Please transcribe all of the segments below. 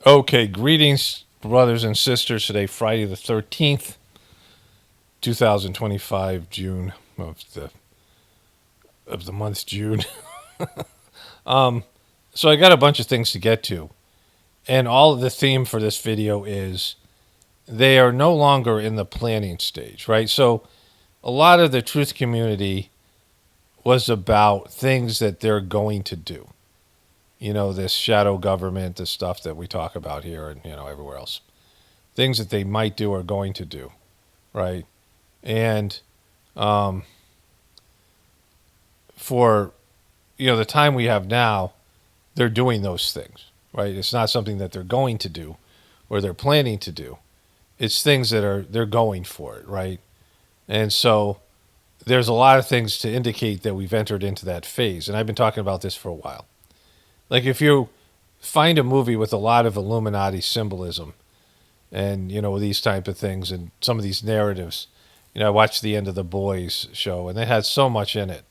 Okay, greetings, brothers and sisters. Today, Friday the 13th, 2025, June of the month June. So I got a bunch of things to get to, and all of the theme for this video is they are no longer in the planning stage, right? So a lot of the truth community was about things that they're going to do. You know, this shadow government, the stuff that we talk about here and, everywhere else. Things that they might do or going to do, right? And for, the time we have now, they're doing those things, right? It's not something that they're going to do or they're planning to do. It's things that they're going for it, right? And so there's a lot of things to indicate that we've entered into that phase. And I've been talking about this for a while. Like if you find a movie with a lot of Illuminati symbolism and, these type of things and some of these narratives, I watched the end of the Boys show and it had so much in it.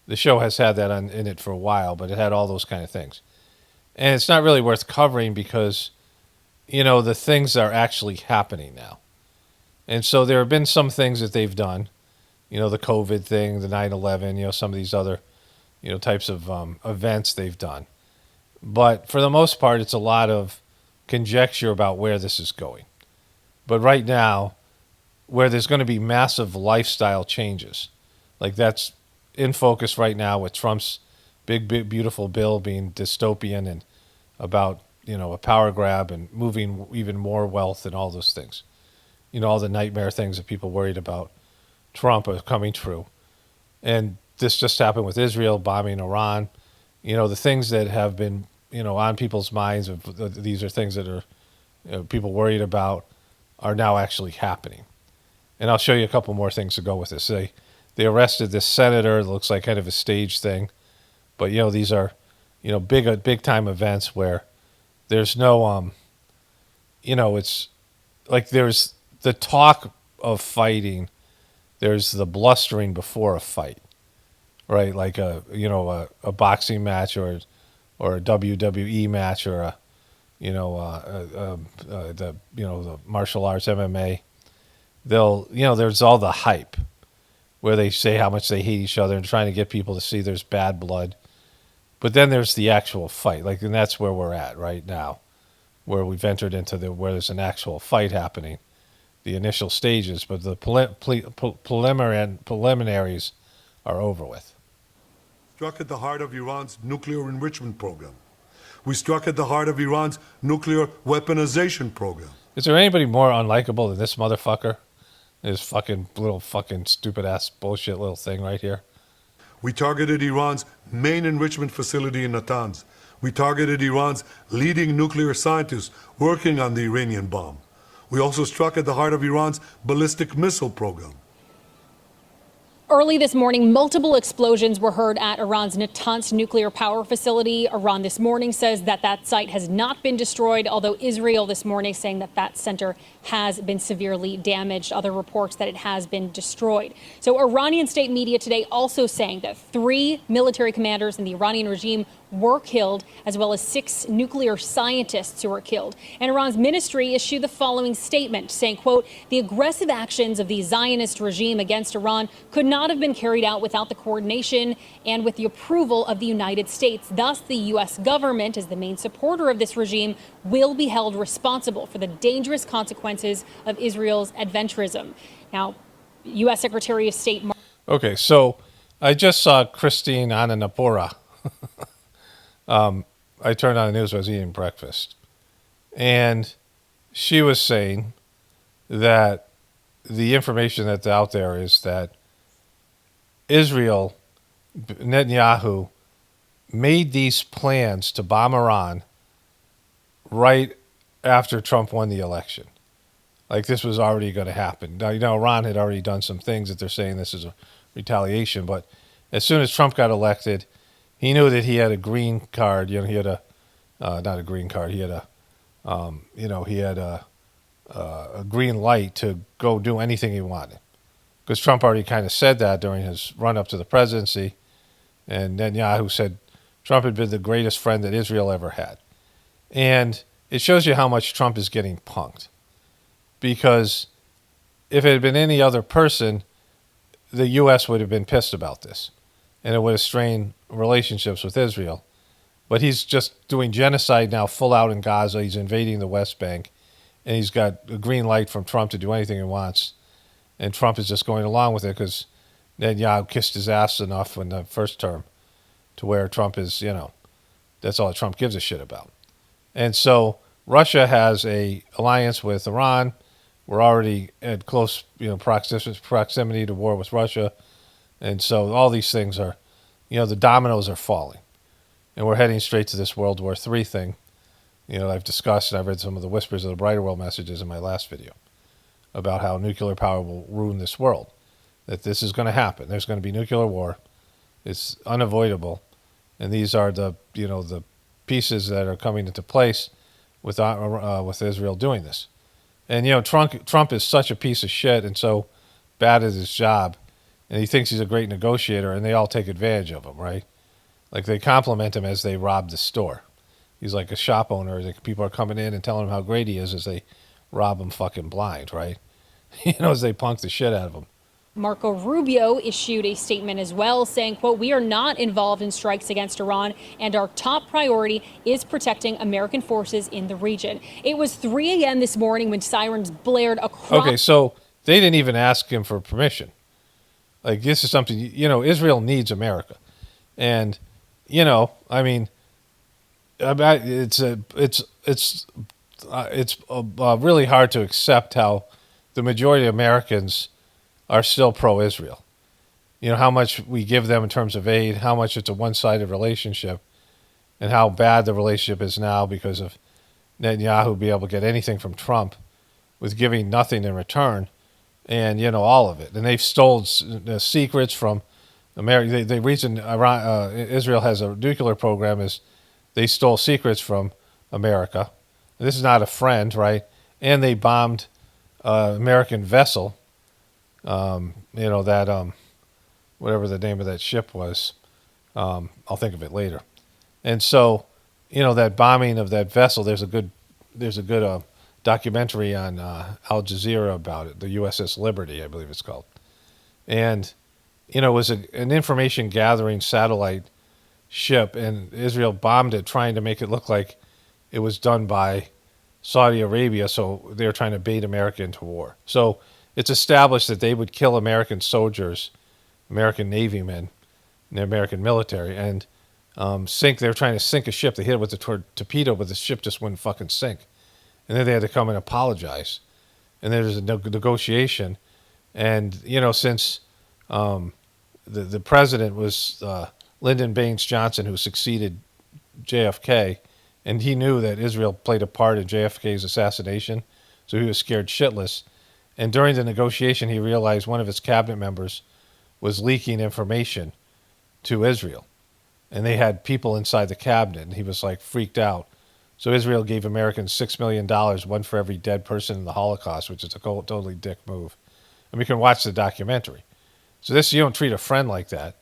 The show has had that in it for a while, but it had all those kind of things. And it's not really worth covering because, the things are actually happening now. And so there have been some things that they've done, the COVID thing, the 9/11, some of these other, types of events they've done. But for the most part, it's a lot of conjecture about where this is going. But right now, where there's going to be massive lifestyle changes, like that's in focus right now with Trump's big, beautiful bill being dystopian and about, a power grab and moving even more wealth and all those things. All the nightmare things that people worried about Trump are coming true. And this just happened with Israel bombing Iran. The things that have been, on people's minds, these are things that are people worried about are now actually happening. And I'll show you a couple more things to go with this. They arrested this senator. It looks like kind of a stage thing. But, these are, big time events where there's no, it's like there's the talk of fighting. There's the blustering before a fight, right? Like a boxing match or a WWE match or the martial arts MMA. There's all the hype where they say how much they hate each other and trying to get people to see there's bad blood. But then there's the actual fight, and that's where we're at right now, where we've entered into where there's an actual fight happening, the initial stages, but the preliminaries are over with. Struck at the heart of Iran's nuclear enrichment program. We struck at the heart of Iran's nuclear weaponization program. Is there anybody more unlikable than this motherfucker? This fucking little fucking stupid ass bullshit little thing right here. We targeted Iran's main enrichment facility in Natanz. We targeted Iran's leading nuclear scientists working on the Iranian bomb. We also struck at the heart of Iran's ballistic missile program. Early this morning, multiple explosions were heard at Iran's Natanz nuclear power facility. Iran this morning says that site has not been destroyed, although Israel this morning saying that center has been severely damaged. Other reports that it has been destroyed. So Iranian state media today also saying that 3 military commanders in the Iranian regime were killed, as well as 6 nuclear scientists who were killed. And Iran's ministry issued the following statement saying, quote, the aggressive actions of the Zionist regime against Iran could not have been carried out without the coordination and with the approval of the United States. Thus, the U.S. government, as the main supporter of this regime, will be held responsible for the dangerous consequences of Israel's adventurism. Now, U.S. Secretary of State. Okay, so I just saw Christine Ananapora. I turned on the news. I was eating breakfast, and she was saying that the information that's out there is that Israel, Netanyahu, made these plans to bomb Iran right after Trump won the election. Like this was already going to happen. Now, Iran had already done some things that they're saying this is a retaliation, but as soon as Trump got elected, he knew that he had a green card. He had a, not a green card. He had a green light to go do anything he wanted. Because Trump already kind of said that during his run up to the presidency. And Netanyahu said Trump had been the greatest friend that Israel ever had. And it shows you how much Trump is getting punked. Because if it had been any other person, the U.S. would have been pissed about this, and it would have strained relationships with Israel. But he's just doing genocide now, full out in Gaza. He's invading the West Bank, and he's got a green light from Trump to do anything he wants. And Trump is just going along with it because Netanyahu kissed his ass enough in the first term to where Trump is, that's all Trump gives a shit about. And so Russia has a alliance with Iran. We're already at close, proximity to war with Russia. And so all these things are, the dominoes are falling. And we're heading straight to this World War III thing. I've discussed and I've read some of the Whispers of the Brighter World messages in my last video about how nuclear power will ruin this world. That this is going to happen. There's going to be nuclear war. It's unavoidable. And these are the pieces that are coming into place with Israel doing this. And Trump is such a piece of shit and so bad at his job, and he thinks he's a great negotiator, and they all take advantage of him, right? Like they compliment him as they rob the store. He's like a shop owner. Like people are coming in and telling him how great he is as they rob him fucking blind, right? As they punk the shit out of him. Marco Rubio issued a statement as well saying, quote, "We are not involved in strikes against Iran, and our top priority is protecting American forces in the region." It was 3 a.m. this morning when sirens blared across. Okay, so they didn't even ask him for permission. Like this is something, Israel needs America. And, it's really hard to accept how the majority of Americans are still pro-Israel. How much we give them in terms of aid, how much it's a one-sided relationship, and how bad the relationship is now because of Netanyahu being able to get anything from Trump with giving nothing in return, and, all of it. And they've stolen secrets from America. The reason Israel has a nuclear program is they stole secrets from America. This is not a friend, right? And they bombed American vessel. Whatever the name of that ship was, I'll think of it later. And so, that bombing of that vessel, there's a good documentary on Al Jazeera about it, the USS Liberty, I believe it's called. And, it was an information gathering satellite ship, and Israel bombed it, trying to make it look like it was done by Saudi Arabia, so they were trying to bait America into war. So it's established that they would kill American soldiers, American Navy men, and the American military, and they were trying to sink a ship. They hit it with a torpedo, but the ship just wouldn't fucking sink. And then they had to come and apologize. And there's a negotiation. And, since the president was Lyndon Baines Johnson, who succeeded JFK, and he knew that Israel played a part in JFK's assassination, so he was scared shitless. And during the negotiation, he realized one of his cabinet members was leaking information to Israel. And they had people inside the cabinet, and he was like freaked out. So Israel gave Americans $6 million, one for every dead person in the Holocaust, which is a totally dick move. And we can watch the documentary. So this, you don't treat a friend like that.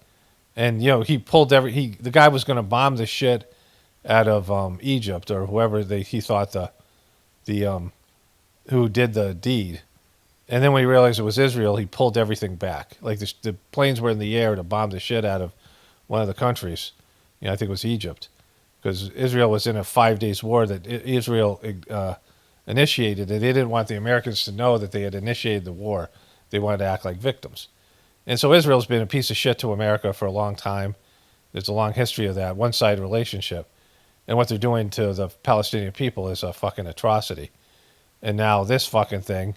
And, he pulled the guy was going to bomb the shit out of Egypt or whoever he thought who did the deed. And then when he realized it was Israel, he pulled everything back. Like the planes were in the air to bomb the shit out of one of the countries. I think it was Egypt. Because Israel was in a 5 days war that Israel initiated. And they didn't want the Americans to know that they had initiated the war. They wanted to act like victims. And so Israel's been a piece of shit to America for a long time. There's a long history of that, one-sided relationship. And what they're doing to the Palestinian people is a fucking atrocity. And now this fucking thing,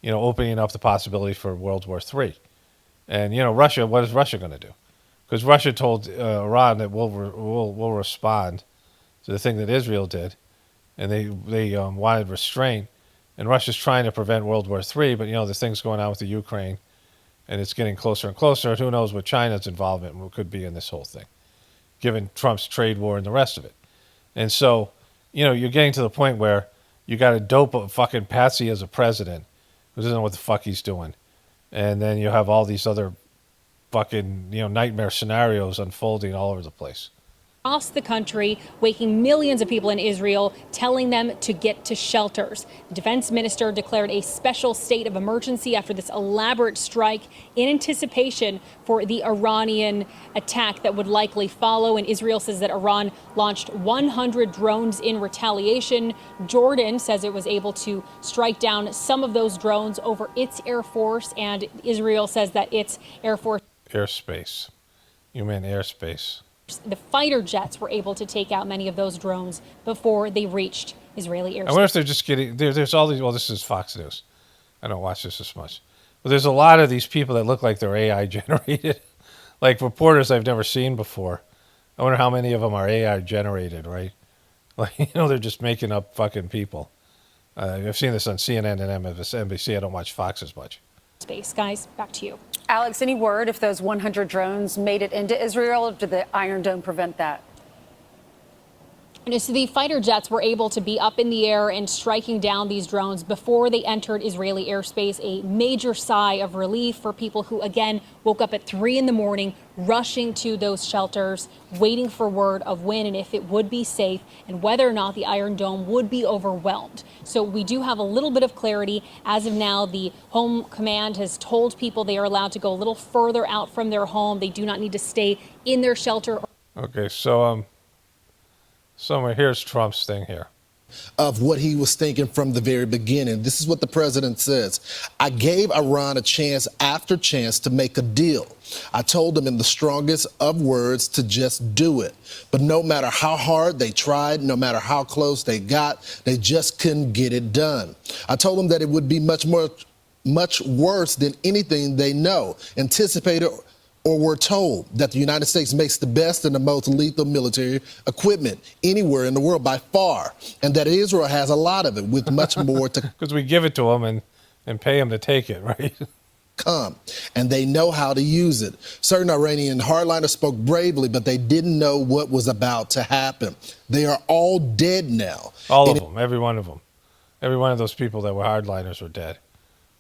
opening up the possibility for World War III. And, Russia, what is Russia going to do? Because Russia told Iran that we'll respond to the thing that Israel did. And they wanted restraint. And Russia's trying to prevent World War III, but, the thing's going on with the Ukraine. And it's getting closer and closer. Who knows what China's involvement could be in this whole thing, given Trump's trade war and the rest of it. And so, you're getting to the point where you got to dope a fucking patsy as a president who doesn't know what the fuck he's doing. And then you have all these other fucking, nightmare scenarios unfolding all over the place. across the country, waking millions of people in Israel, telling them to get to shelters. The defense minister declared a special state of emergency after this elaborate strike in anticipation for the Iranian attack that would likely follow. And Israel says that Iran launched 100 drones in retaliation. Jordan says it was able to strike down some of those drones over its Air Force, and Israel says that its Air Force Airspace. You mean airspace. the fighter jets were able to take out many of those drones before they reached Israeli airspace. I wonder if they're just getting there's all these. Well, this is Fox News. I don't watch this as much, but there's a lot of these people that look like they're AI generated, like reporters I've never seen before. I wonder how many of them are AI generated, right? Like they're just making up fucking people. I've seen this on CNN and MSNBC. I don't watch Fox as much. Space, guys, back to you. Alex, any word if those 100 drones made it into Israel, or did the Iron Dome prevent that? And so the fighter jets were able to be up in the air and striking down these drones before they entered Israeli airspace. A major sigh of relief for people who, again, woke up at 3 in the morning, rushing to those shelters, waiting for word of when and if it would be safe and whether or not the Iron Dome would be overwhelmed. So we do have a little bit of clarity. As of now, the Home Command has told people they are allowed to go a little further out from their home. They do not need to stay in their shelter. Okay, so here's Trump's thing here. Of what he was thinking from the very beginning. This is what the president says. I gave Iran a chance after chance to make a deal. I told them in the strongest of words to just do it. But no matter how hard they tried, no matter how close they got, they just couldn't get it done. I told them that it would be much worse than anything they know, anticipated, or were told, that the United States makes the best and the most lethal military equipment anywhere in the world by far, and that Israel has a lot of it with much more to Because we give it to them and pay them to take it, right? come, and they know how to use it. Certain Iranian hardliners spoke bravely, but they didn't know what was about to happen. They are all dead now. All of them, every one of them. Every one of those people that were hardliners were dead.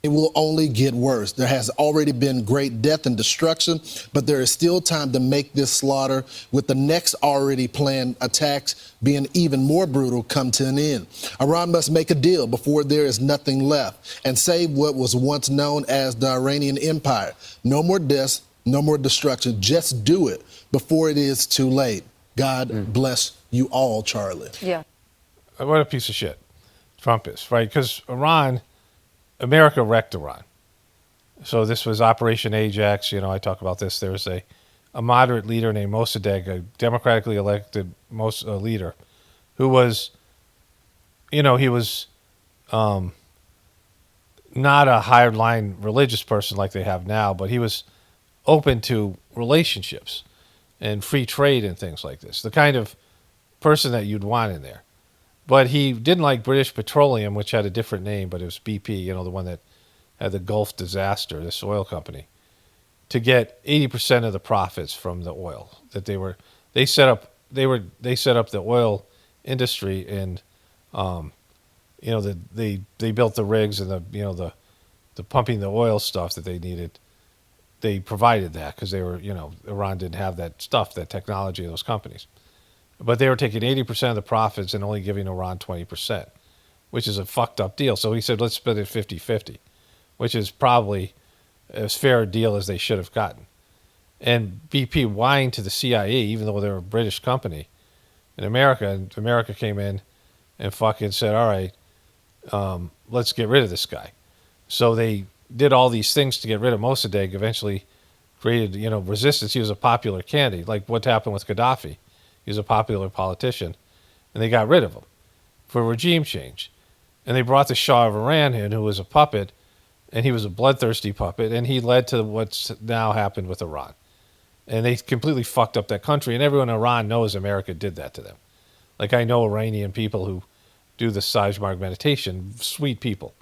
It will only get worse. There has already been great death and destruction, but there is still time to make this slaughter, with the next already planned attacks being even more brutal, come to an end. Iran must make a deal before there is nothing left and save what was once known as the Iranian Empire. No more deaths, no more destruction. Just do it before it is too late. God bless you all, Charlie. Yeah. What a piece of shit Trump is, right? Because America wrecked Iran. So this was Operation Ajax. I talk about this. There was a moderate leader named Mossadegh, a democratically elected leader, who was, he was not a hardline religious person like they have now, but he was open to relationships and free trade and things like this. The kind of person that you'd want in there. But he didn't like British Petroleum, which had a different name, but it was BP, the one that had the Gulf disaster, this oil company, to get 80% of the profits from the oil that they set up the oil industry, and they built the rigs and the pumping the oil stuff that they needed. They provided that because they were, Iran didn't have that stuff, that technology of those companies. But they were taking 80% of the profits and only giving Iran 20%, which is a fucked up deal. So he said, let's split it 50-50, which is probably as fair a deal as they should have gotten. And BP whined to the CIA, even though they're a British company in America, and America came in and fucking said, all right, let's get rid of this guy. So they did all these things to get rid of Mossadegh, eventually created, resistance. He was a popular candidate, like what happened with Gaddafi. He was a popular politician, and they got rid of him for regime change. And they brought the Shah of Iran in, who was a puppet, and he was a bloodthirsty puppet, and he led to what's now happened with Iran. And they completely fucked up that country, and everyone in Iran knows America did that to them. Like, I know Iranian people who do the Sajmarg meditation, sweet people.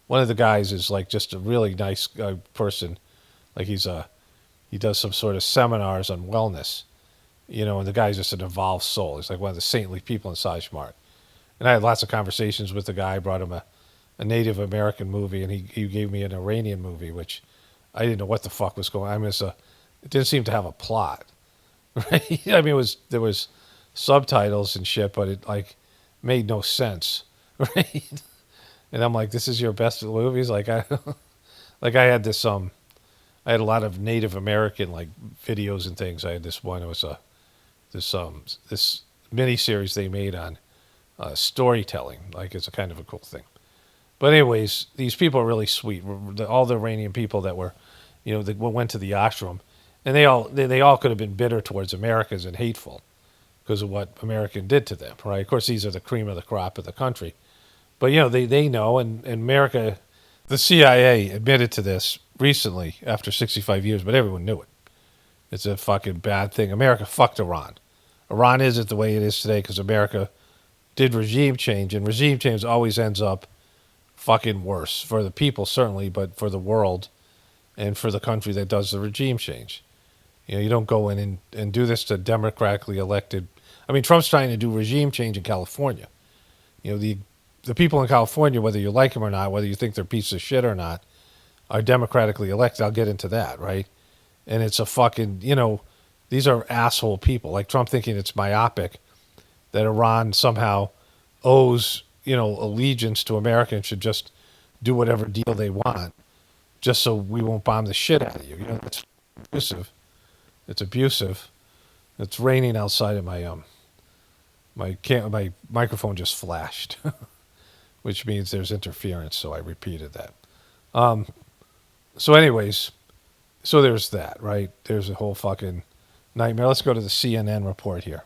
One of the guys is like just a really nice person. Like he does some sort of seminars on wellness. And the guy's just an evolved soul. He's like one of the saintly people in Sajmarg. And I had lots of conversations with the guy. I brought him a Native American movie, and he gave me an Iranian movie, which I didn't know what the fuck was going on. It didn't seem to have a plot, right? I mean, there was subtitles and shit, but it like made no sense, right? And I'm like, this is your best movies? Like I had this I had a lot of Native American like videos and things. I had this one. It was this mini series they made on storytelling. Like it's a kind of a cool thing. But anyways, these people are really sweet. All the Iranian people that were, that went to the ashram, and they all could have been bitter towards Americans and hateful because of what America did to them, right? Of course, these are the cream of the crop of the country. But, they know, and America, the CIA admitted to this recently after 65 years, but everyone knew it. It's a fucking bad thing. America fucked Iran. Iran isn't the way it is today because America did regime change, and regime change always ends up fucking worse for the people, certainly, but for the world and for the country that does the regime change. You don't go in and do this to democratically elected. I mean, Trump's trying to do regime change in California. The people in California, whether you like them or not, whether you think they're pieces of shit or not, are democratically elected. I'll get into that, right? And it's a fucking, these are asshole people. Like Trump thinking it's myopic that Iran somehow owes, allegiance to America and should just do whatever deal they want just so we won't bomb the shit out of you. That's abusive. It's abusive. It's raining outside of my microphone just flashed, which means there's interference, so I repeated that. So anyways, so there's that, right? There's a whole fucking nightmare. Let's go to the CNN report here.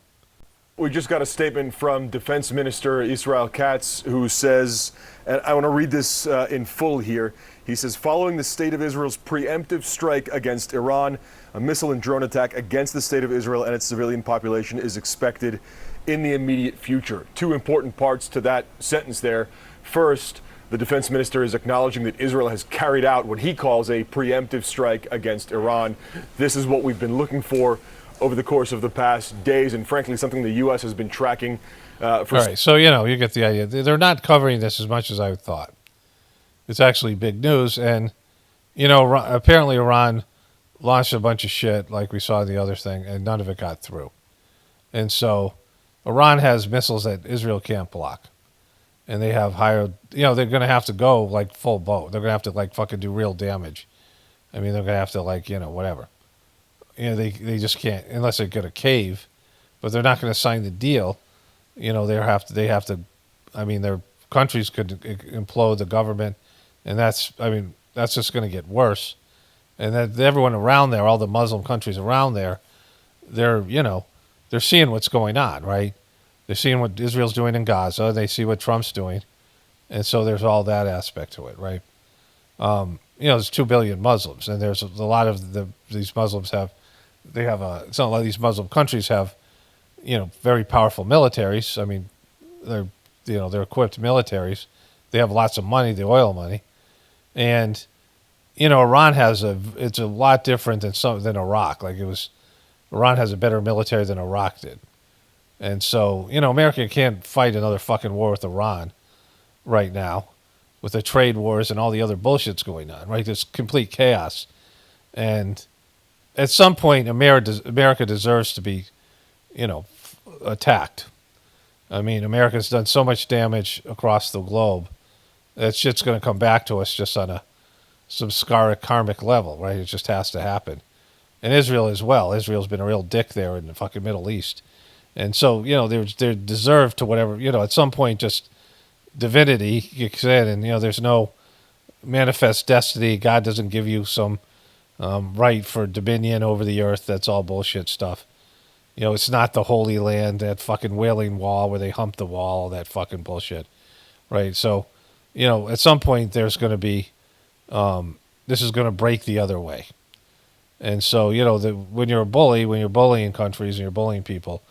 We just got a statement from Defense Minister Israel Katz, who says, and I want to read this in full here. He says, following the state of Israel's preemptive strike against Iran, a missile and drone attack against the state of Israel and its civilian population is expected in the immediate future. Two important parts to that sentence there. First, the defense minister is acknowledging that Israel has carried out what he calls a preemptive strike against Iran. This is what we've been looking for over the course of the past days, and frankly, something the U.S. has been tracking for... All right, so, you get the idea. They're not covering this as much as I thought. It's actually big news, and, apparently Iran launched a bunch of shit like we saw in the other thing, and none of it got through. And so Iran has missiles that Israel can't block. And they have higher, they're going to have to go like full boat. They're going to have to like fucking do real damage. I mean, they're going to have to like, whatever. They just can't, unless they get a cave, but they're not going to sign the deal. They have to, their countries could implode the government. And that's just going to get worse. And that everyone around there, all the Muslim countries around there, they're seeing what's going on, right? They're seeing what Israel's doing in Gaza. They see what Trump's doing. And so there's all that aspect to it, right? There's 2 billion Muslims, and there's a lot of these Muslims a lot of these Muslim countries have, very powerful militaries. I mean, they're equipped militaries. They have lots of money, the oil money. And, Iran it's a lot different than Iraq. Iran has a better military than Iraq did. And so, America can't fight another fucking war with Iran right now with the trade wars and all the other bullshit's going on, right? There's complete chaos. And at some point, America deserves to be, attacked. I mean, America's done so much damage across the globe. That shit's going to come back to us just on some karmic level, right? It just has to happen. And Israel as well. Israel's been a real dick there in the fucking Middle East. And so, they're deserved to whatever, at some point, just divinity kicks in, and, there's no manifest destiny. God doesn't give you some right for dominion over the earth. That's all bullshit stuff. It's not the Holy Land, that fucking Wailing Wall where they hump the wall, all that fucking bullshit, right? So, at some point, there's going to be, this is going to break the other way. And so, when you're a bully, when you're bullying countries and you're bullying people,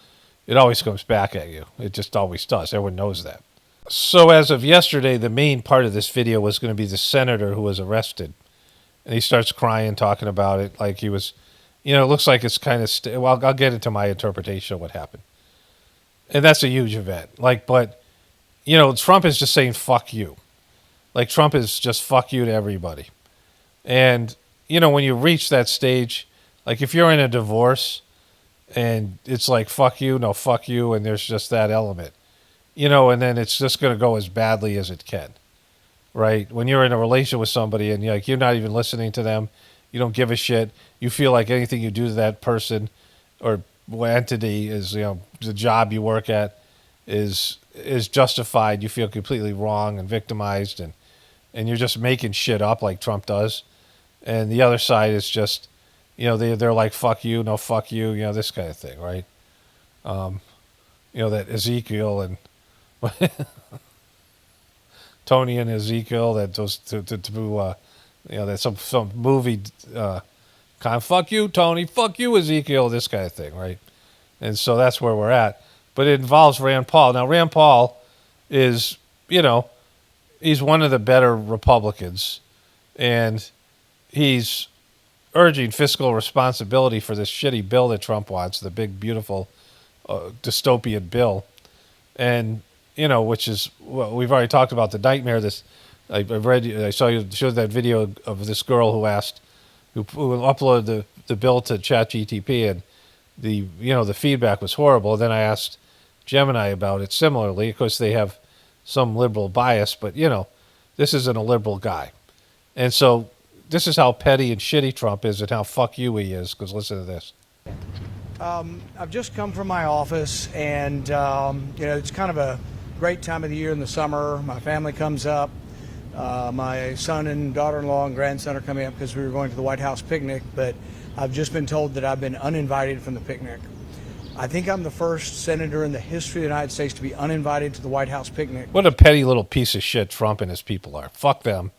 it always comes back at you. It just always does. Everyone knows that. So as of yesterday, the main part of this video was going to be the senator who was arrested. And he starts crying, talking about it like he was, it looks like it's kind of, I'll get into my interpretation of what happened. And that's a huge event. But, Trump is just saying, fuck you. Trump is just fuck you to everybody. And, when you reach that stage, if you're in a divorce, And it's like, fuck you, no, fuck you. And there's just that element, and then it's just going to go as badly as it can, right? When you're in a relationship with somebody and you're not even listening to them, you don't give a shit. You feel like anything you do to that person or entity is, the job you work at is justified. You feel completely wrong and victimized, and you're just making shit up like Trump does. And the other side is just, they're like, fuck you, no, fuck you, this kind of thing, right? That Ezekiel and Tony and Ezekiel, that goes to that some movie, kind of fuck you, Tony, fuck you, Ezekiel, this kind of thing, right? And so that's where we're at. But it involves Rand Paul. Now, Rand Paul is, he's one of the better Republicans, and he's urging fiscal responsibility for this shitty bill that Trump wants, the big, beautiful dystopian bill. And, which is, well, we've already talked about the nightmare. I saw you showed that video of this girl who uploaded the bill to ChatGPT, and the feedback was horrible. Then I asked Gemini about it similarly. Of course, they have some liberal bias, but, this isn't a liberal guy. And so this is how petty and shitty Trump is and how fuck you he is, because listen to this. I've just come from my office, and, it's kind of a great time of the year in the summer. My family comes up. My son and daughter-in-law and grandson are coming up because we were going to the White House picnic, but I've just been told that I've been uninvited from the picnic. I think I'm the first senator in the history of the United States to be uninvited to the White House picnic. What a petty little piece of shit Trump and his people are. Fuck them.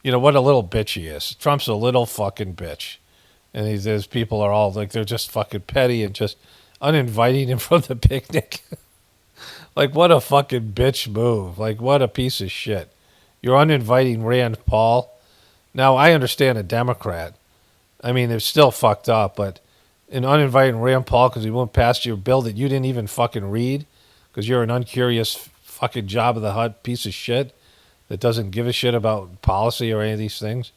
What a little bitch he is. Trump's a little fucking bitch. And his people are all like, they're just fucking petty and just uninviting him from the picnic. Like, what a fucking bitch move. Like, what a piece of shit. You're uninviting Rand Paul. Now, I understand a Democrat. I mean, they're still fucked up, but in uninviting Rand Paul because he won't pass your bill that you didn't even fucking read because you're an uncurious fucking job of the hut piece of shit that doesn't give a shit about policy or any of these things.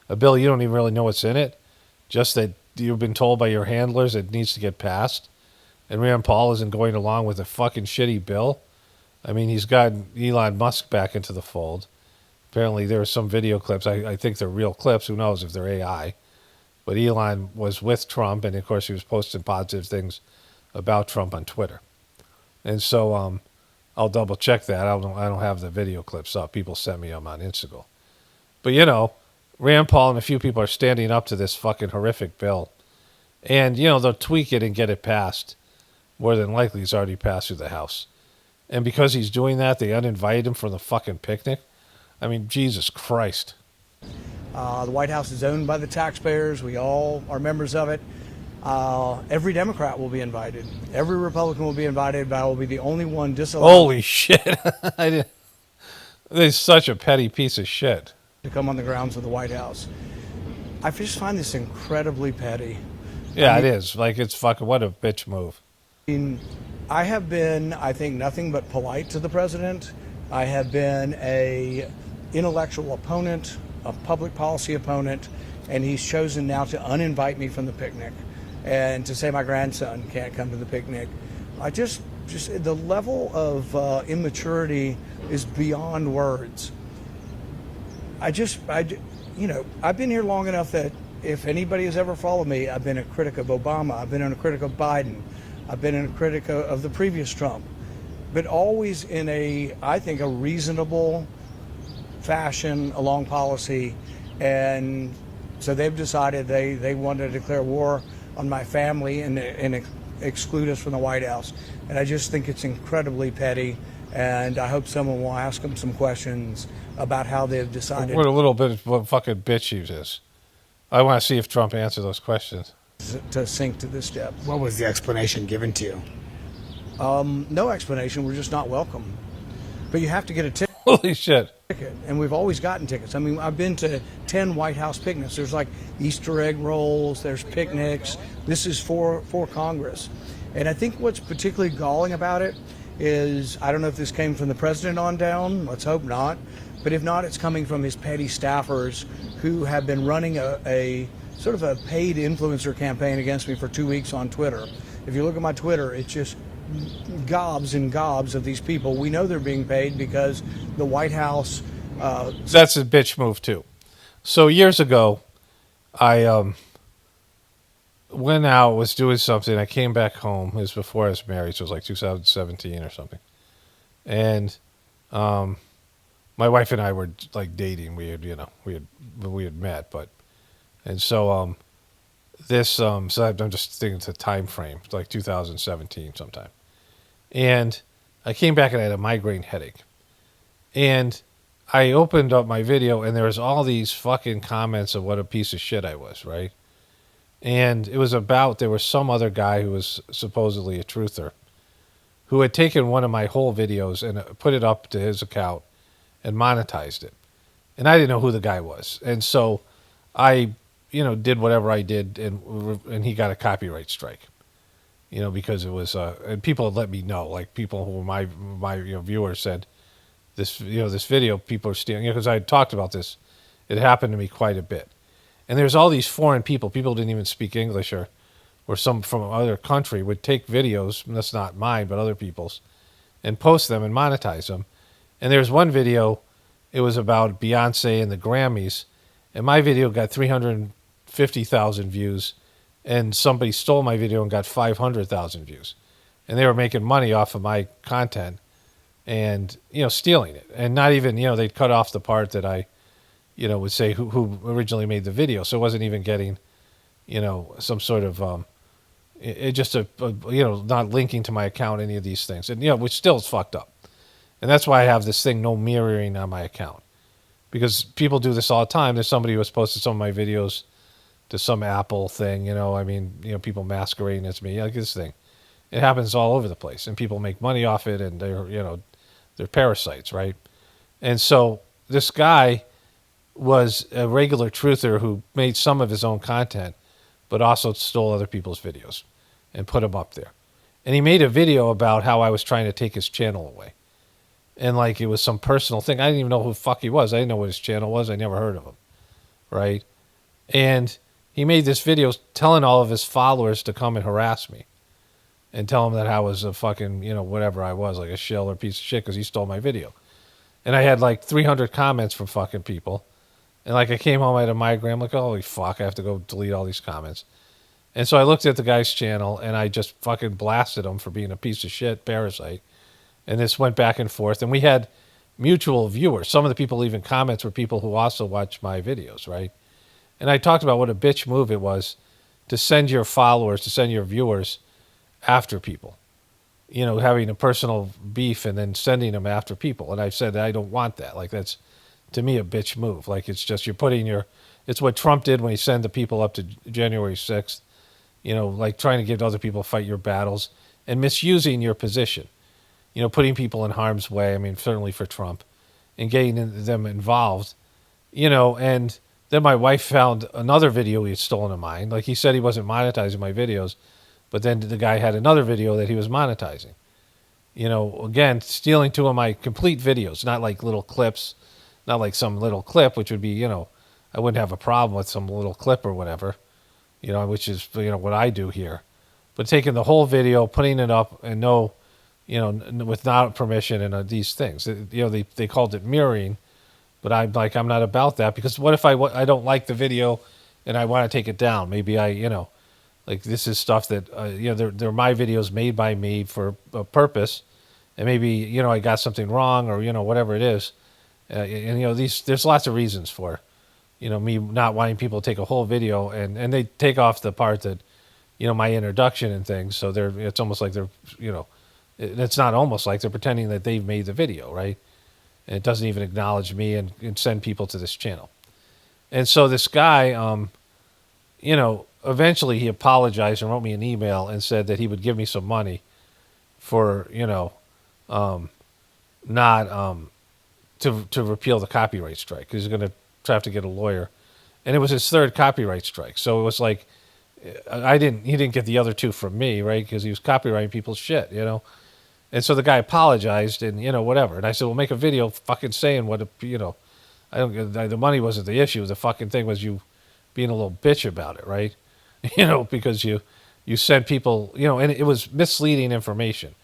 A bill you don't even really know what's in it, just that you've been told by your handlers it needs to get passed. And Rand Paul isn't going along with a fucking shitty bill. I mean, he's gotten Elon Musk back into the fold. Apparently there are some video clips. I think they're real clips. Who knows if they're AI. But Elon was with Trump, and of course he was posting positive things about Trump on Twitter. And so I'll double check that. I don't have the video clips up. People sent me them on Instagram. But Rand Paul and a few people are standing up to this fucking horrific bill. And they'll tweak it and get it passed. More than likely it's already passed through the House. And because he's doing that, they uninvited him from the fucking picnic. I mean, Jesus Christ. The White House is owned by the taxpayers. We all are members of it. Every Democrat will be invited. Every Republican will be invited, but I will be the only one disallowed. Holy shit. He's such a petty piece of shit. To come on the grounds of the White House. I just find this incredibly petty. Yeah, it is. Like, it's fucking, what a bitch move. I have been, I think, nothing but polite to the president. I have been a intellectual opponent, a public policy opponent, and he's chosen now to uninvite me from the picnic and to say my grandson can't come to the picnic. I just the level of immaturity is beyond words. I've been here long enough that if anybody has ever followed me, I've been a critic of Obama, I've been a critic of Biden, I've been a critic of the previous Trump, but always in I think, a reasonable fashion along policy. And so they've decided they want to declare war on my family and exclude us from the White House. And I just think it's incredibly petty, and I hope someone will ask them some questions about how they've decided. What a little bit of what fucking bitch he is. I want to see if Trump answers those questions. To sink to this depth. What was the explanation given to you? No explanation. We're just not welcome. But you have to get a ticket. Holy shit. And we've always gotten tickets. I mean, I've been to 10 White House picnics. There's like Easter egg rolls, there's picnics. This is for Congress. And I think what's particularly galling about it is, I don't know if this came from the president on down, let's hope not, but if not, it's coming from his petty staffers who have been running a sort of a paid influencer campaign against me for 2 weeks on Twitter. If you look at my Twitter, it's just gobs and gobs of these people. We know they're being paid because the White House. That's a bitch move too. So years ago, I went out, was doing something. I came back home. It was before I was married, so it was like 2017 or something. And my wife and I were like dating. We had met, but and so so I'm just thinking it's a time frame. It's like 2017 sometime. And I came back and I had a migraine headache. And I opened up my video and there was all these fucking comments of what a piece of shit I was, right? And it was about, there was some other guy who was supposedly a truther who had taken one of my whole videos and put it up to his account and monetized it. And I didn't know who the guy was. And so I, did whatever I did and he got a copyright strike. Because it was, and people had let me know, like people who were my viewers said, this video, people are stealing, because I had talked about this. It happened to me quite a bit. And there's all these foreign people didn't even speak English or some from other country would take videos, that's not mine, but other people's, and post them and monetize them. And there's one video, it was about Beyonce and the Grammys, and my video got 350,000 views, and somebody stole my video and got 500,000 views. And they were making money off of my content and, stealing it. And not even, they'd cut off the part that I, would say who originally made the video. So it wasn't even getting, some sort of, it just, not linking to my account, any of these things. And, which still is fucked up. And that's why I have this thing, no mirroring on my account. Because people do this all the time. There's somebody who has posted some of my videos to some Apple thing, people masquerading as me, like this thing. It happens all over the place. And people make money off it, and they're parasites, right? And so this guy was a regular truther who made some of his own content, but also stole other people's videos and put them up there. And he made a video about how I was trying to take his channel away. And like it was some personal thing. I didn't even know who the fuck he was. I didn't know what his channel was. I never heard of him, right? And he made this video telling all of his followers to come and harass me and tell him that I was a fucking, whatever I was, like a shill or piece of shit because he stole my video. And I had like 300 comments from fucking people. And like I came home, I had a migraine. I'm like, holy fuck, I have to go delete all these comments. And so I looked at the guy's channel and I just fucking blasted him for being a piece of shit parasite. And this went back and forth. And we had mutual viewers. Some of the people leaving comments were people who also watch my videos, right? And I talked about what a bitch move it was to send your followers, to send your viewers after people. Having a personal beef and then sending them after people. And I said, I don't want that. Like that's, to me, a bitch move. Like it's just, you're putting it's what Trump did when he sent the people up to January 6th, like trying to get other people to fight your battles and misusing your position, putting people in harm's way. I mean, certainly for Trump and getting them involved, and then my wife found another video he had stolen of mine. Like he said he wasn't monetizing my videos, but then the guy had another video that he was monetizing. Again, stealing two of my complete videos, not like little clips, not like some little clip, which would be, I wouldn't have a problem with some little clip or whatever, which is, what I do here. But taking the whole video, putting it up and without permission and these things, they called it mirroring. But I'm not about that because what if I don't like the video and I want to take it down? Maybe like this is stuff that, they're my videos made by me for a purpose. And maybe, I got something wrong or, whatever it is. There's lots of reasons for, me not wanting people to take a whole video and they take off the part that, my introduction and things. So it's almost like they're, it's not almost like they're pretending that they've made the video, right? And it doesn't even acknowledge me and send people to this channel. And so this guy, eventually he apologized and wrote me an email and said that he would give me some money for, not to repeal the copyright strike because he's going to have to get a lawyer. And it was his third copyright strike. So it was like, he didn't get the other two from me, right? Because he was copyrighting people's shit, And so the guy apologized and, whatever. And I said, well, make a video fucking saying what, the money wasn't the issue. The fucking thing was you being a little bitch about it, right? Because you you sent people, and it was misleading information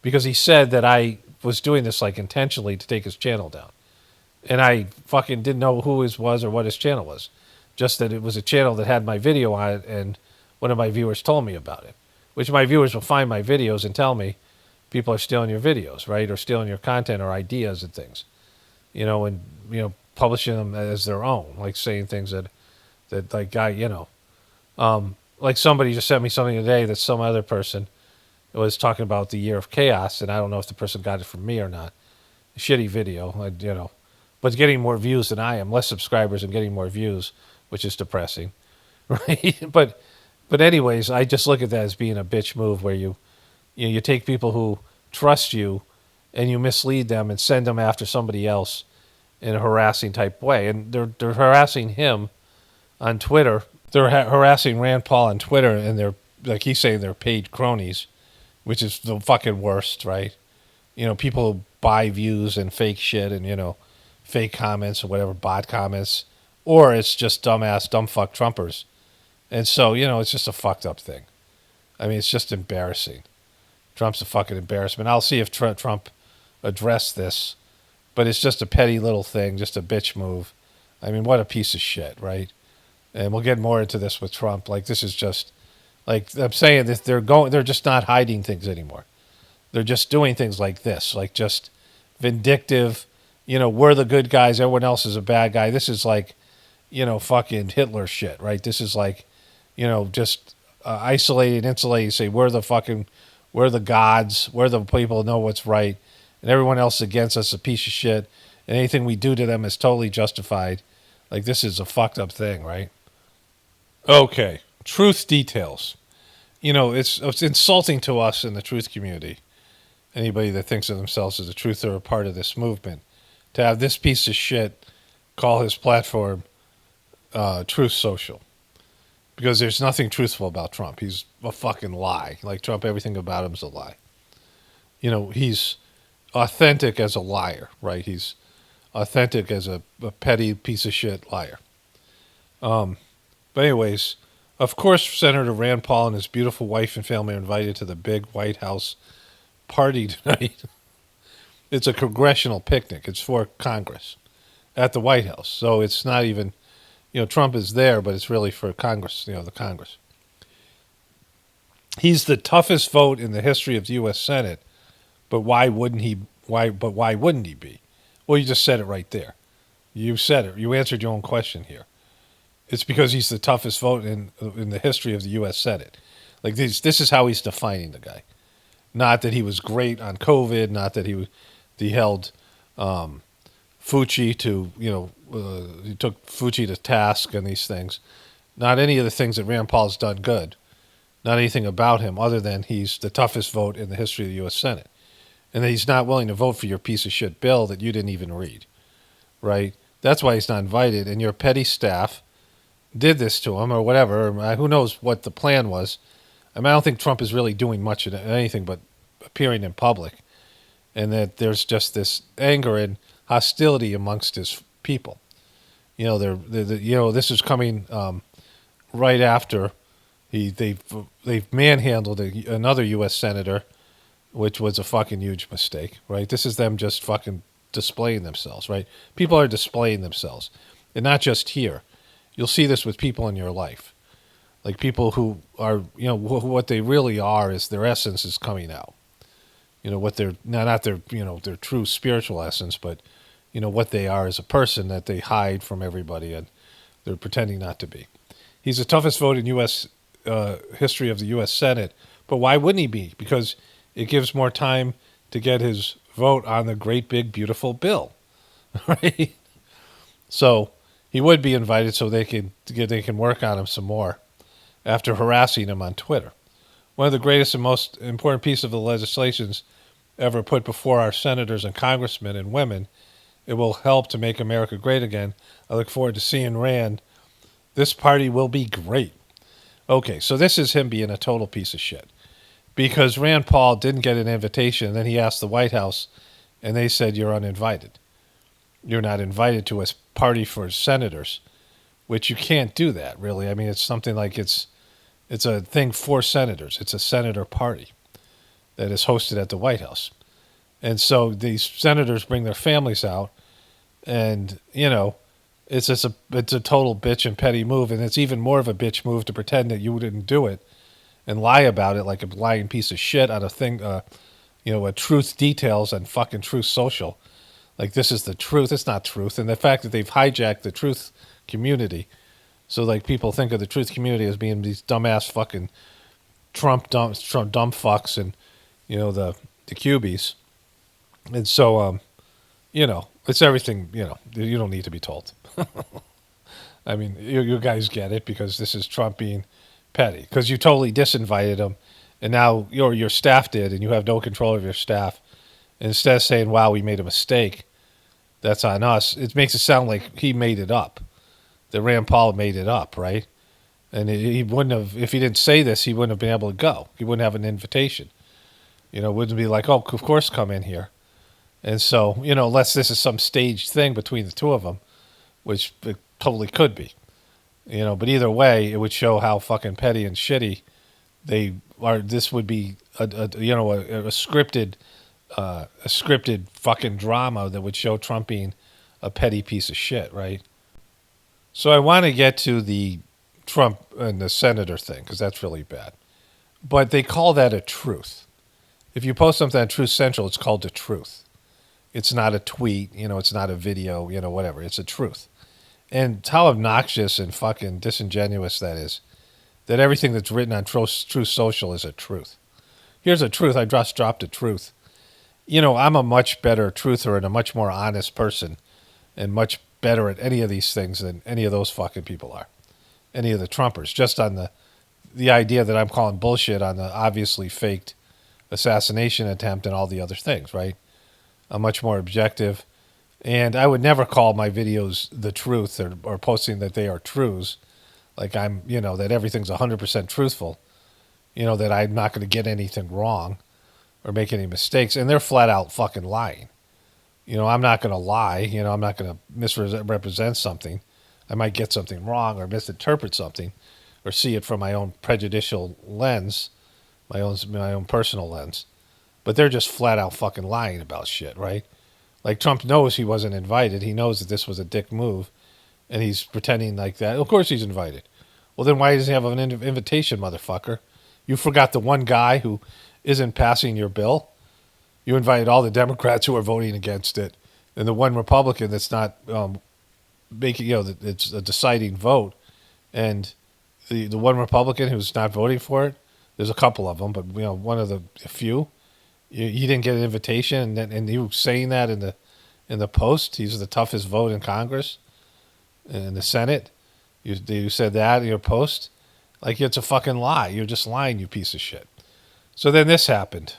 because he said that I was doing this like intentionally to take his channel down. And I fucking didn't know who his was or what his channel was. Just that it was a channel that had my video on it, and one of my viewers told me about it. Which my viewers will find my videos and tell me people are stealing your videos, right? Or stealing your content or ideas and things. And publishing them as their own, like saying things that like like somebody just sent me something today that some other person was talking about the year of chaos, and I don't know if the person got it from me or not. A shitty video, but getting more views than I am, less subscribers and getting more views, which is depressing, right? But anyways, I just look at that as being a bitch move where you take people who trust you and you mislead them and send them after somebody else in a harassing type way. And they're harassing him on Twitter. They're harassing Rand Paul on Twitter, and they're, like he's saying, they're paid cronies, which is the fucking worst, right? People who buy views and fake shit and, fake comments or whatever, bot comments, or it's just dumbass, dumbfuck Trumpers. And so, it's just a fucked up thing. I mean, it's just embarrassing. Trump's a fucking embarrassment. I'll see if Trump addressed this, but it's just a petty little thing, just a bitch move. I mean, what a piece of shit, right? And we'll get more into this with Trump. Like, this is just, like I'm saying, that they're just not hiding things anymore. They're just doing things like this, like just vindictive, we're the good guys, everyone else is a bad guy. This is like, fucking Hitler shit, right? This is like, just isolated, insulated, say we're the gods, we're the people who know what's right, and everyone else against us is a piece of shit, and anything we do to them is totally justified. Like, this is a fucked up thing, right? Okay, truth details. It's insulting to us in the truth community, anybody that thinks of themselves as a truther or part of this movement, to have this piece of shit call his platform Truth Social. Because there's nothing truthful about Trump. He's a fucking lie. Like Trump, everything about him is a lie. He's authentic as a liar, right? He's authentic as a petty piece of shit liar. But anyways, of course, Senator Rand Paul and his beautiful wife and family are invited to the big White House party tonight. It's a congressional picnic. It's for Congress at the White House. So it's not even, Trump is there, but it's really for Congress, the Congress. He's the toughest vote in the history of the U.S. Senate, but why wouldn't he be? Well, you just said it right there. You said it. You answered your own question here. It's because he's the toughest vote in the history of the U.S. Senate. Like this is how he's defining the guy. Not that he was great on COVID, not that he held Fauci to, he took Fauci to task and these things. Not any of the things that Rand Paul's done good. Not anything about him other than he's the toughest vote in the history of the U.S. Senate. And that he's not willing to vote for your piece of shit bill that you didn't even read, right? That's why he's not invited. And your petty staff did this to him or whatever. Who knows what the plan was. I mean, I don't think Trump is really doing much of anything but appearing in public. And that there's just this anger and hostility amongst his people. This is coming right after they've manhandled another U.S. senator, which was a fucking huge mistake, right? This is them just fucking displaying themselves, right? People are displaying themselves, and not just here. You'll see this with people in your life, like people who are, what they really are is their essence is coming out. What they're not their, their true spiritual essence, but what they are as a person that they hide from everybody and they're pretending not to be. He's the toughest vote in U.S. History of the U.S. Senate, but why wouldn't he be? Because it gives more time to get his vote on the great big beautiful bill, right? So he would be invited so they can work on him some more after harassing him on Twitter. One of the greatest and most important pieces of the legislations ever put before our senators and congressmen and women. It will help to make America great again. I look forward to seeing Rand. This party will be great. Okay, so this is him being a total piece of shit. Because Rand Paul didn't get an invitation, and then he asked the White House, and they said, you're uninvited. You're not invited to a party for senators, which you can't do that, really. I mean, it's something like it's It's a thing for senators. It's a senator party that is hosted at the White House. And so these senators bring their families out, and, you know, it's a total bitch and petty move, and it's even more of a bitch move to pretend that you didn't do it and lie about it like a lying piece of shit on a thing, you know, a Truth Details on fucking Truth Social. Like, this is the truth. It's not truth. And the fact that they've hijacked the truth community, so like people think of the truth community as being these dumbass fucking Trump dumb fucks and, you know, the cubies. And so, you know, it's everything, you know, you don't need to be told. I mean, you guys get it because this is Trump being petty, because you totally disinvited him, and now your staff did, and you have no control of your staff. And instead of saying, wow, we made a mistake, that's on us, it makes it sound like he made it up, that Rand Paul made it up, right? And he wouldn't have, if he didn't say this, he wouldn't have been able to go. He wouldn't have an invitation. You know, wouldn't be like, oh, of course, come in here. And so, you know, unless this is some staged thing between the two of them, which it totally could be, you know, but either way, it would show how fucking petty and shitty they are. This would be a scripted fucking drama that would show Trump being a petty piece of shit, right? So I want to get to the Trump and the senator thing, because that's really bad. But they call that a truth. If you post something on Truth Central, it's called a truth. It's not a tweet, you know, it's not a video, you know, whatever. It's a truth. And how obnoxious and fucking disingenuous that is, that everything that's written on Truth Social is a truth. Here's a truth. I just dropped a truth. You know, I'm a much better truther and a much more honest person and much better at any of these things than any of those fucking people are. Any of the Trumpers. Just on the idea that I'm calling bullshit on the obviously faked assassination attempt and all the other things, right? I'm much more objective. And I would never call my videos the truth or posting that they are truths. Like I'm, you know, that everything's 100% truthful. You know, that I'm not going to get anything wrong or make any mistakes. And they're flat out fucking lying. You know, I'm not going to lie. You know, I'm not going to misrepresent something. I might get something wrong or misinterpret something or see it from my own prejudicial lens, my own personal lens. But they're just flat out fucking lying about shit, right? Like Trump knows he wasn't invited. He knows that this was a dick move, and he's pretending like that. Of course he's invited. Well, then why does he have an invitation, motherfucker? You forgot the one guy who isn't passing your bill? You invited all the Democrats who are voting against it, and the one Republican that's not making, you know, it's a deciding vote, and the one Republican who's not voting for it, there's a couple of them, but, you know, one of the few, he didn't get an invitation, and you saying that in the Post, he's the toughest vote in Congress, in the Senate. You said that in your post, like it's a fucking lie. You're just lying, you piece of shit. So then this happened.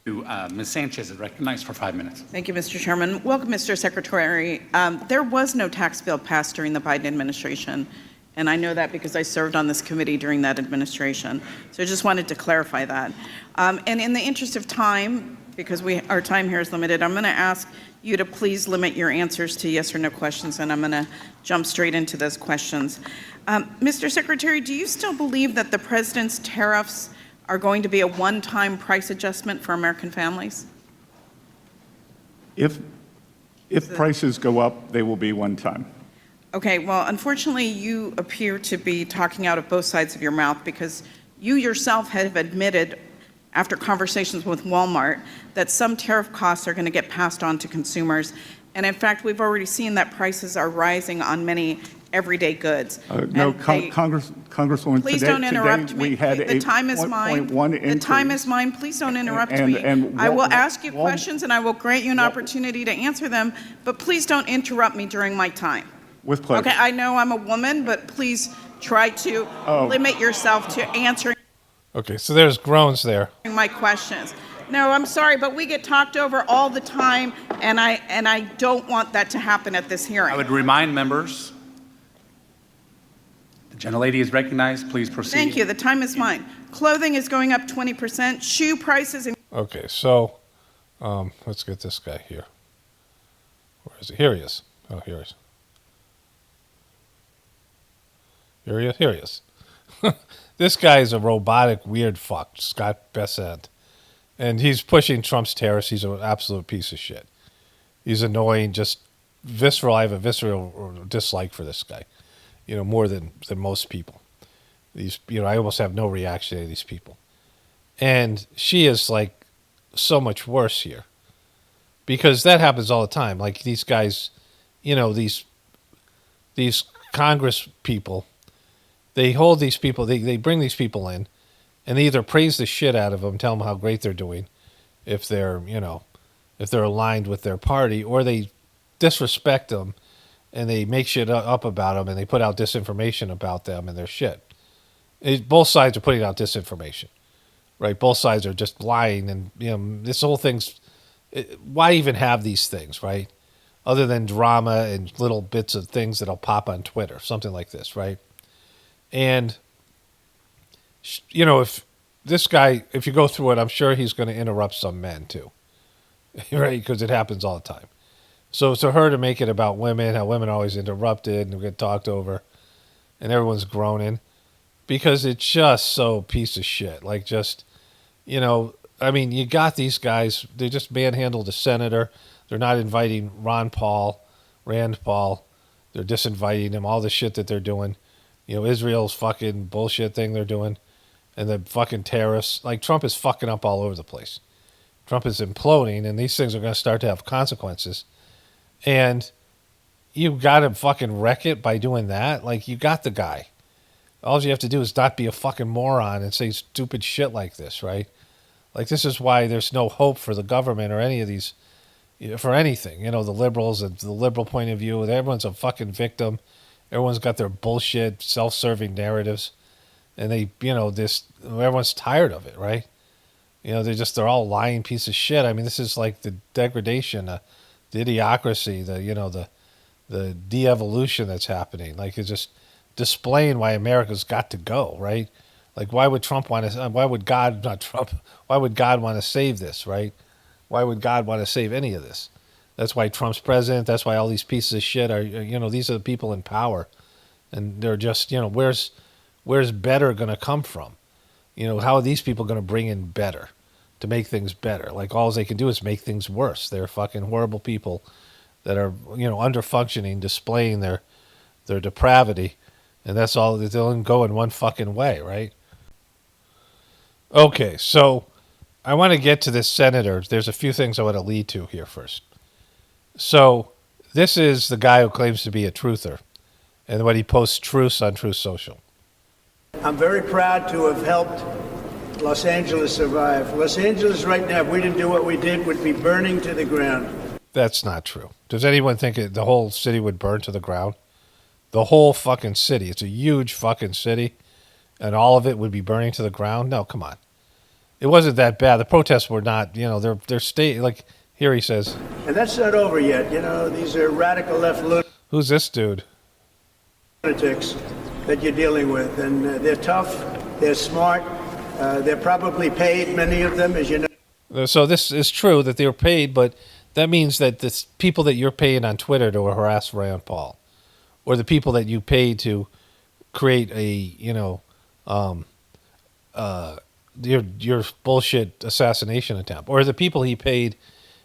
Ms. Sanchez is recognized for 5 minutes. Thank you, Mr. Chairman. Welcome, Mr. Secretary. There was no tax bill passed during the Biden administration, and I know that because I served on this committee during that administration. So I just wanted to clarify that. And in the interest of time, because our time here is limited, I'm going to ask you to please limit your answers to yes or no questions, and I'm going to jump straight into those questions. Mr. Secretary, do you still believe that the president's tariffs are going to be a one-time price adjustment for American families? If prices go up, they will be one time. Okay, well, unfortunately, you appear to be talking out of both sides of your mouth, because you yourself have admitted, after conversations with Walmart, that some tariff costs are going to get passed on to consumers. And in fact, we've already seen that prices are rising on many everyday goods. No, Congresswoman, please don't interrupt today me. we had The time is mine. The time is mine. Please don't interrupt me. I will ask you questions, and I will grant you an opportunity to answer them, but please don't interrupt me during my time. With pleasure. Okay, I know I'm a woman, but please try to limit yourself to answering. Okay, so there's groans there. My questions. No, I'm sorry, but we get talked over all the time, and I don't want that to happen at this hearing. I would remind members, the gentlelady is recognized. Please proceed. Thank you. The time is mine. Clothing is going up 20%. Shoe prices. Okay, so let's get this guy here. Where is he? Here he is. Oh, here he is. Here he is. This guy is a robotic, weird fuck, Scott Bessent. And he's pushing Trump's terrorists. He's an absolute piece of shit. He's annoying, just visceral. I have a visceral dislike for this guy, more than most people. I almost have no reaction to these people. And she is like so much worse here because that happens all the time. Like these guys, these Congress people, they hold these people, they bring these people in and they either praise the shit out of them, tell them how great they're doing if they're, if they're aligned with their party, or they disrespect them and they make shit up about them and they put out disinformation about them and their shit. Both sides are putting out disinformation, right? Both sides are just lying, and this whole thing's. Why even have these things, right? Other than drama and little bits of things that'll pop on Twitter, something like this, right? And if this guy, if you go through it, I'm sure he's going to interrupt some men too, right? Because it happens all the time. So to her to make it about women, how women are always interrupted and get talked over, and everyone's groaning. Because it's just so piece of shit. Like just, you got these guys, they just manhandled a senator. They're not inviting Rand Paul. They're disinviting him, all the shit that they're doing. Israel's fucking bullshit thing they're doing. And the fucking terrorists. Like Trump is fucking up all over the place. Trump is imploding and these things are going to start to have consequences. And you got to fucking wreck it by doing that. Like you got the guy. All you have to do is not be a fucking moron and say stupid shit like this, right? Like this is why there's no hope for the government or any of these, for anything. The liberals and the liberal point of view, everyone's a fucking victim. Everyone's got their bullshit, self-serving narratives, and everyone's tired of it, right? They're all lying piece of shit. I mean, this is like the degradation, the idiocracy, the de-evolution that's happening. Like it's just displaying why America's got to go, right? Like why would God want to save this, right? Why would God want to save any of this? That's why Trump's president, that's why all these pieces of shit are, these are the people in power. And they're just, where's better going to come from? How are these people going to bring in better to make things better? Like all they can do is make things worse. They're fucking horrible people that are, under functioning, displaying their depravity. And that's all, they'll go in one fucking way, right? Okay, so I want to get to this senator. There's a few things I want to lead to here first. So this is the guy who claims to be a truther. And when he posts truths on Truth Social. I'm very proud to have helped Los Angeles survive. Los Angeles right now, if we didn't do what we did, would be burning to the ground. That's not true. Does anyone think the whole city would burn to the ground? The whole fucking city. It's a huge fucking city. And all of it would be burning to the ground? No, come on. It wasn't that bad. The protests were not, they're state, like here he says. And that's not over yet. These are radical left Who's this dude? lunatics that you're dealing with. And they're tough. They're smart. They're probably paid, many of them, as you know. So this is true that they were paid, but that means that the people that you're paying on Twitter to harass Rand Paul, or the people that you pay to create a, your bullshit assassination attempt, or the people he paid,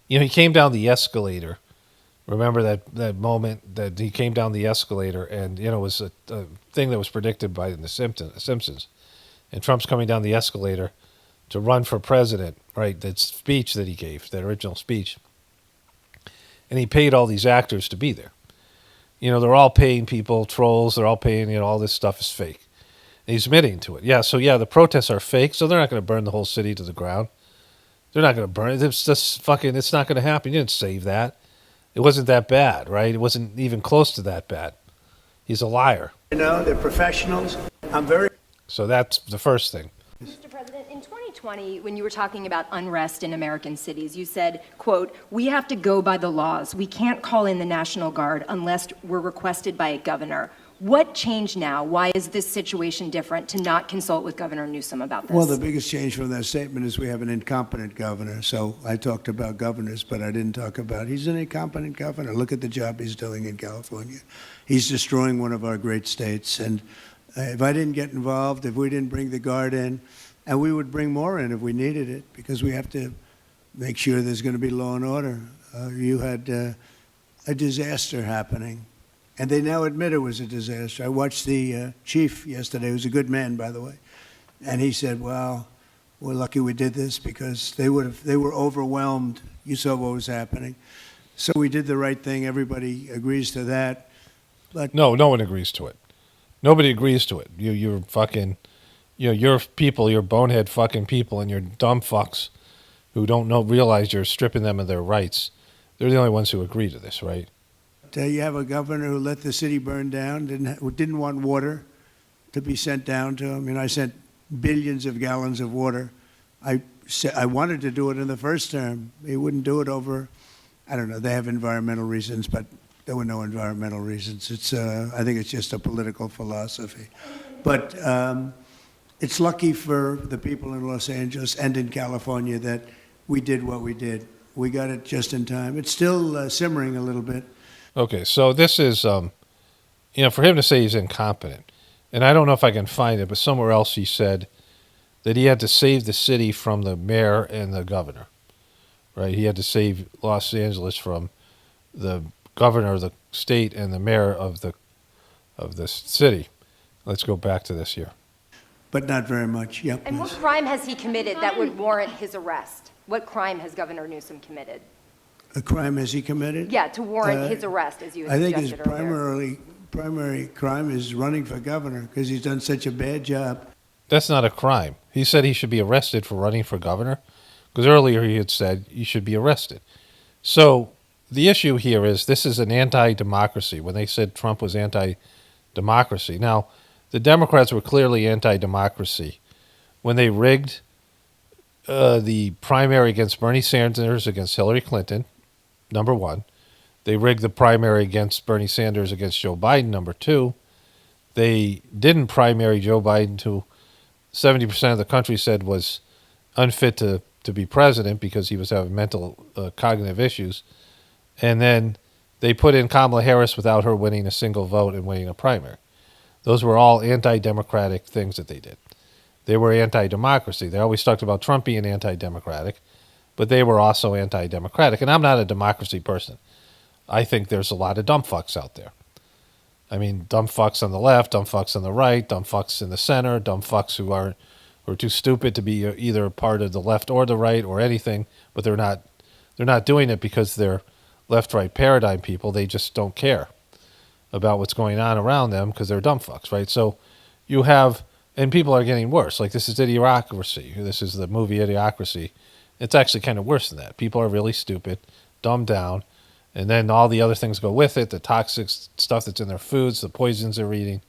he came down the escalator. Remember that moment that he came down the escalator and, it was a thing that was predicted by the Simpsons. And Trump's coming down the escalator to run for president, right? That speech that he gave, that original speech. And he paid all these actors to be there. They're all paying people, trolls, they're all paying, all this stuff is fake. And he's admitting to it. The protests are fake, so they're not going to burn the whole city to the ground. They're not going to burn it. It's just it's not going to happen. You didn't save that. It wasn't that bad, right? It wasn't even close to that bad. He's a liar. They're professionals. So that's the first thing. Mr. President, in 2020, when you were talking about unrest in American cities, you said, quote, "We have to go by the laws. We can't call in the National Guard unless we're requested by a governor." What changed now? Why is this situation different to not consult with Governor Newsom about this? Well, the biggest change from that statement is we have an incompetent governor. So I talked about governors, but I didn't talk about he's an incompetent governor. Look at the job he's doing in California. He's destroying one of our great states. And If I didn't get involved, if we didn't bring the Guard in, and we would bring more in if we needed it, because we have to make sure there's going to be law and order. You had a disaster happening, and they now admit it was a disaster. I watched the chief yesterday, who's a good man, by the way, and he said, well, we're lucky we did this because they were overwhelmed. You saw what was happening. So we did the right thing. Everybody agrees to that. But no one agrees to it. Nobody agrees to it. You're fucking, you're people, you're bonehead fucking people, and you're dumb fucks who don't realize you're stripping them of their rights. They're the only ones who agree to this, right? You have a governor who let the city burn down, didn't want water to be sent down to him. I sent billions of gallons of water. I wanted to do it in the first term. He wouldn't do it over, I don't know, they have environmental reasons, but there were no environmental reasons. I think it's just a political philosophy. But it's lucky for the people in Los Angeles and in California that we did what we did. We got it just in time. It's still simmering a little bit. Okay, so this is, for him to say he's incompetent, and I don't know if I can find it, but somewhere else he said that he had to save the city from the mayor and the governor, right? He had to save Los Angeles from the governor of the state and the mayor of the city. Let's go back to this here. But not very much. Yep. And what crime has he committed that would warrant his arrest? What crime has Governor Newsom committed? A crime has he committed? Yeah, to warrant his arrest, as you had I think his suggested earlier. primary crime is running for governor because he's done such a bad job. That's not a crime. He said he should be arrested for running for governor because earlier he had said you should be arrested. So the issue here is this is an anti-democracy when they said Trump was anti-democracy. Now, the Democrats were clearly anti-democracy when they rigged the primary against Bernie Sanders against Hillary Clinton, number one. They rigged the primary against Bernie Sanders against Joe Biden, number two. They didn't primary Joe Biden, who 70% of the country said was unfit to be president because he was having mental cognitive issues. And then they put in Kamala Harris without her winning a single vote and winning a primary. Those were all anti-democratic things that they did. They were anti-democracy. They always talked about Trump being anti-democratic, but they were also anti-democratic. And I'm not a democracy person. I think there's a lot of dumb fucks out there. I mean, dumb fucks on the left, dumb fucks on the right, dumb fucks in the center, dumb fucks who are too stupid to be either part of the left or the right or anything, but they're not doing it because they're left-right paradigm people. They just don't care about what's going on around them because they're dumb fucks, right? So you have, and people are getting worse. Like this is Idiocracy. This is the movie Idiocracy. It's actually kind of worse than that. People are really stupid, dumbed down, and then all the other things go with it, the toxic stuff that's in their foods, the poisons they're eating,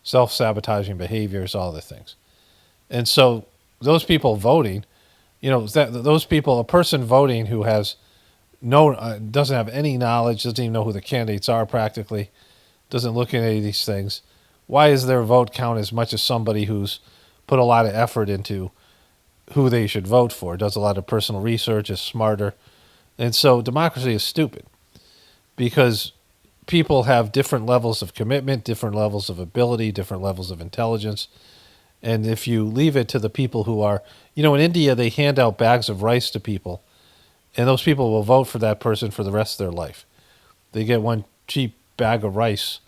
self-sabotaging behaviors, all the things. And so those people voting, those people, a person voting who has doesn't have any knowledge, doesn't even know who the candidates are practically, doesn't look at any of these things, why does their vote count as much as somebody who's put a lot of effort into who they should vote for, does a lot of personal research, is smarter? And so democracy is stupid because people have different levels of commitment, different levels of ability, different levels of intelligence. And if you leave it to the people who are, in India, they hand out bags of rice to people, and those people will vote for that person for the rest of their life. They get one cheap bag of rice,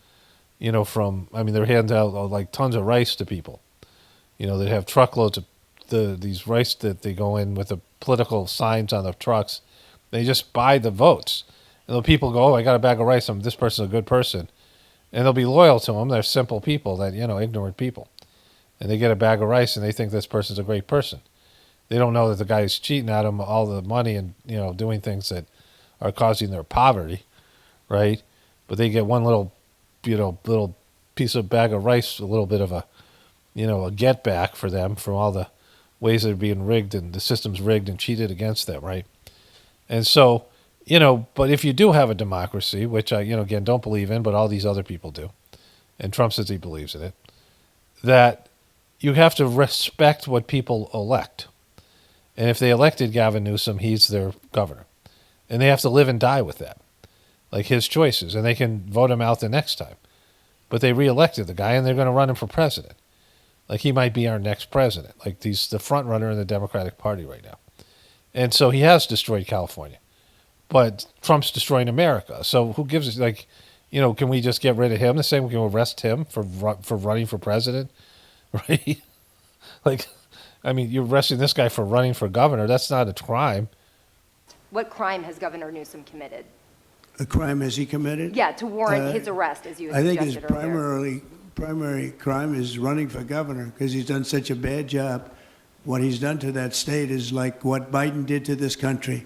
they're handing out like tons of rice to people. They have truckloads of these rice that they go in with the political signs on the trucks. They just buy the votes. And the people go, oh, I got a bag of rice. This person's a good person. And they'll be loyal to them. They're simple people, ignorant people. And they get a bag of rice and they think this person's a great person. They don't know that the guy is cheating at them all the money and, doing things that are causing their poverty, right? But they get one little piece of bag of rice, a little bit of a get back for them from all the ways they're being rigged and the system's rigged and cheated against them, right? And so, but if you do have a democracy, which I, again, don't believe in, but all these other people do, and Trump says he believes in it, that you have to respect what people elect. And if they elected Gavin Newsom, he's their governor. And they have to live and die with that, like his choices. And they can vote him out the next time. but they reelected the guy, and they're going to run him for president. Like, he might be our next president. Like, he's the front runner in the Democratic Party right now. And so he has destroyed California. But Trump's destroying America. So who gives a, like, you know, can we just get rid of him the same? We can arrest him for running for president, right? Like, I mean, you're arresting this guy for running for governor. That's not a crime. What crime has Governor Newsom committed? A crime has he committed? Yeah, to warrant his arrest, as you had I think his suggested earlier. primary crime is running for governor because he's done such a bad job. What he's done to that state is like what Biden did to this country.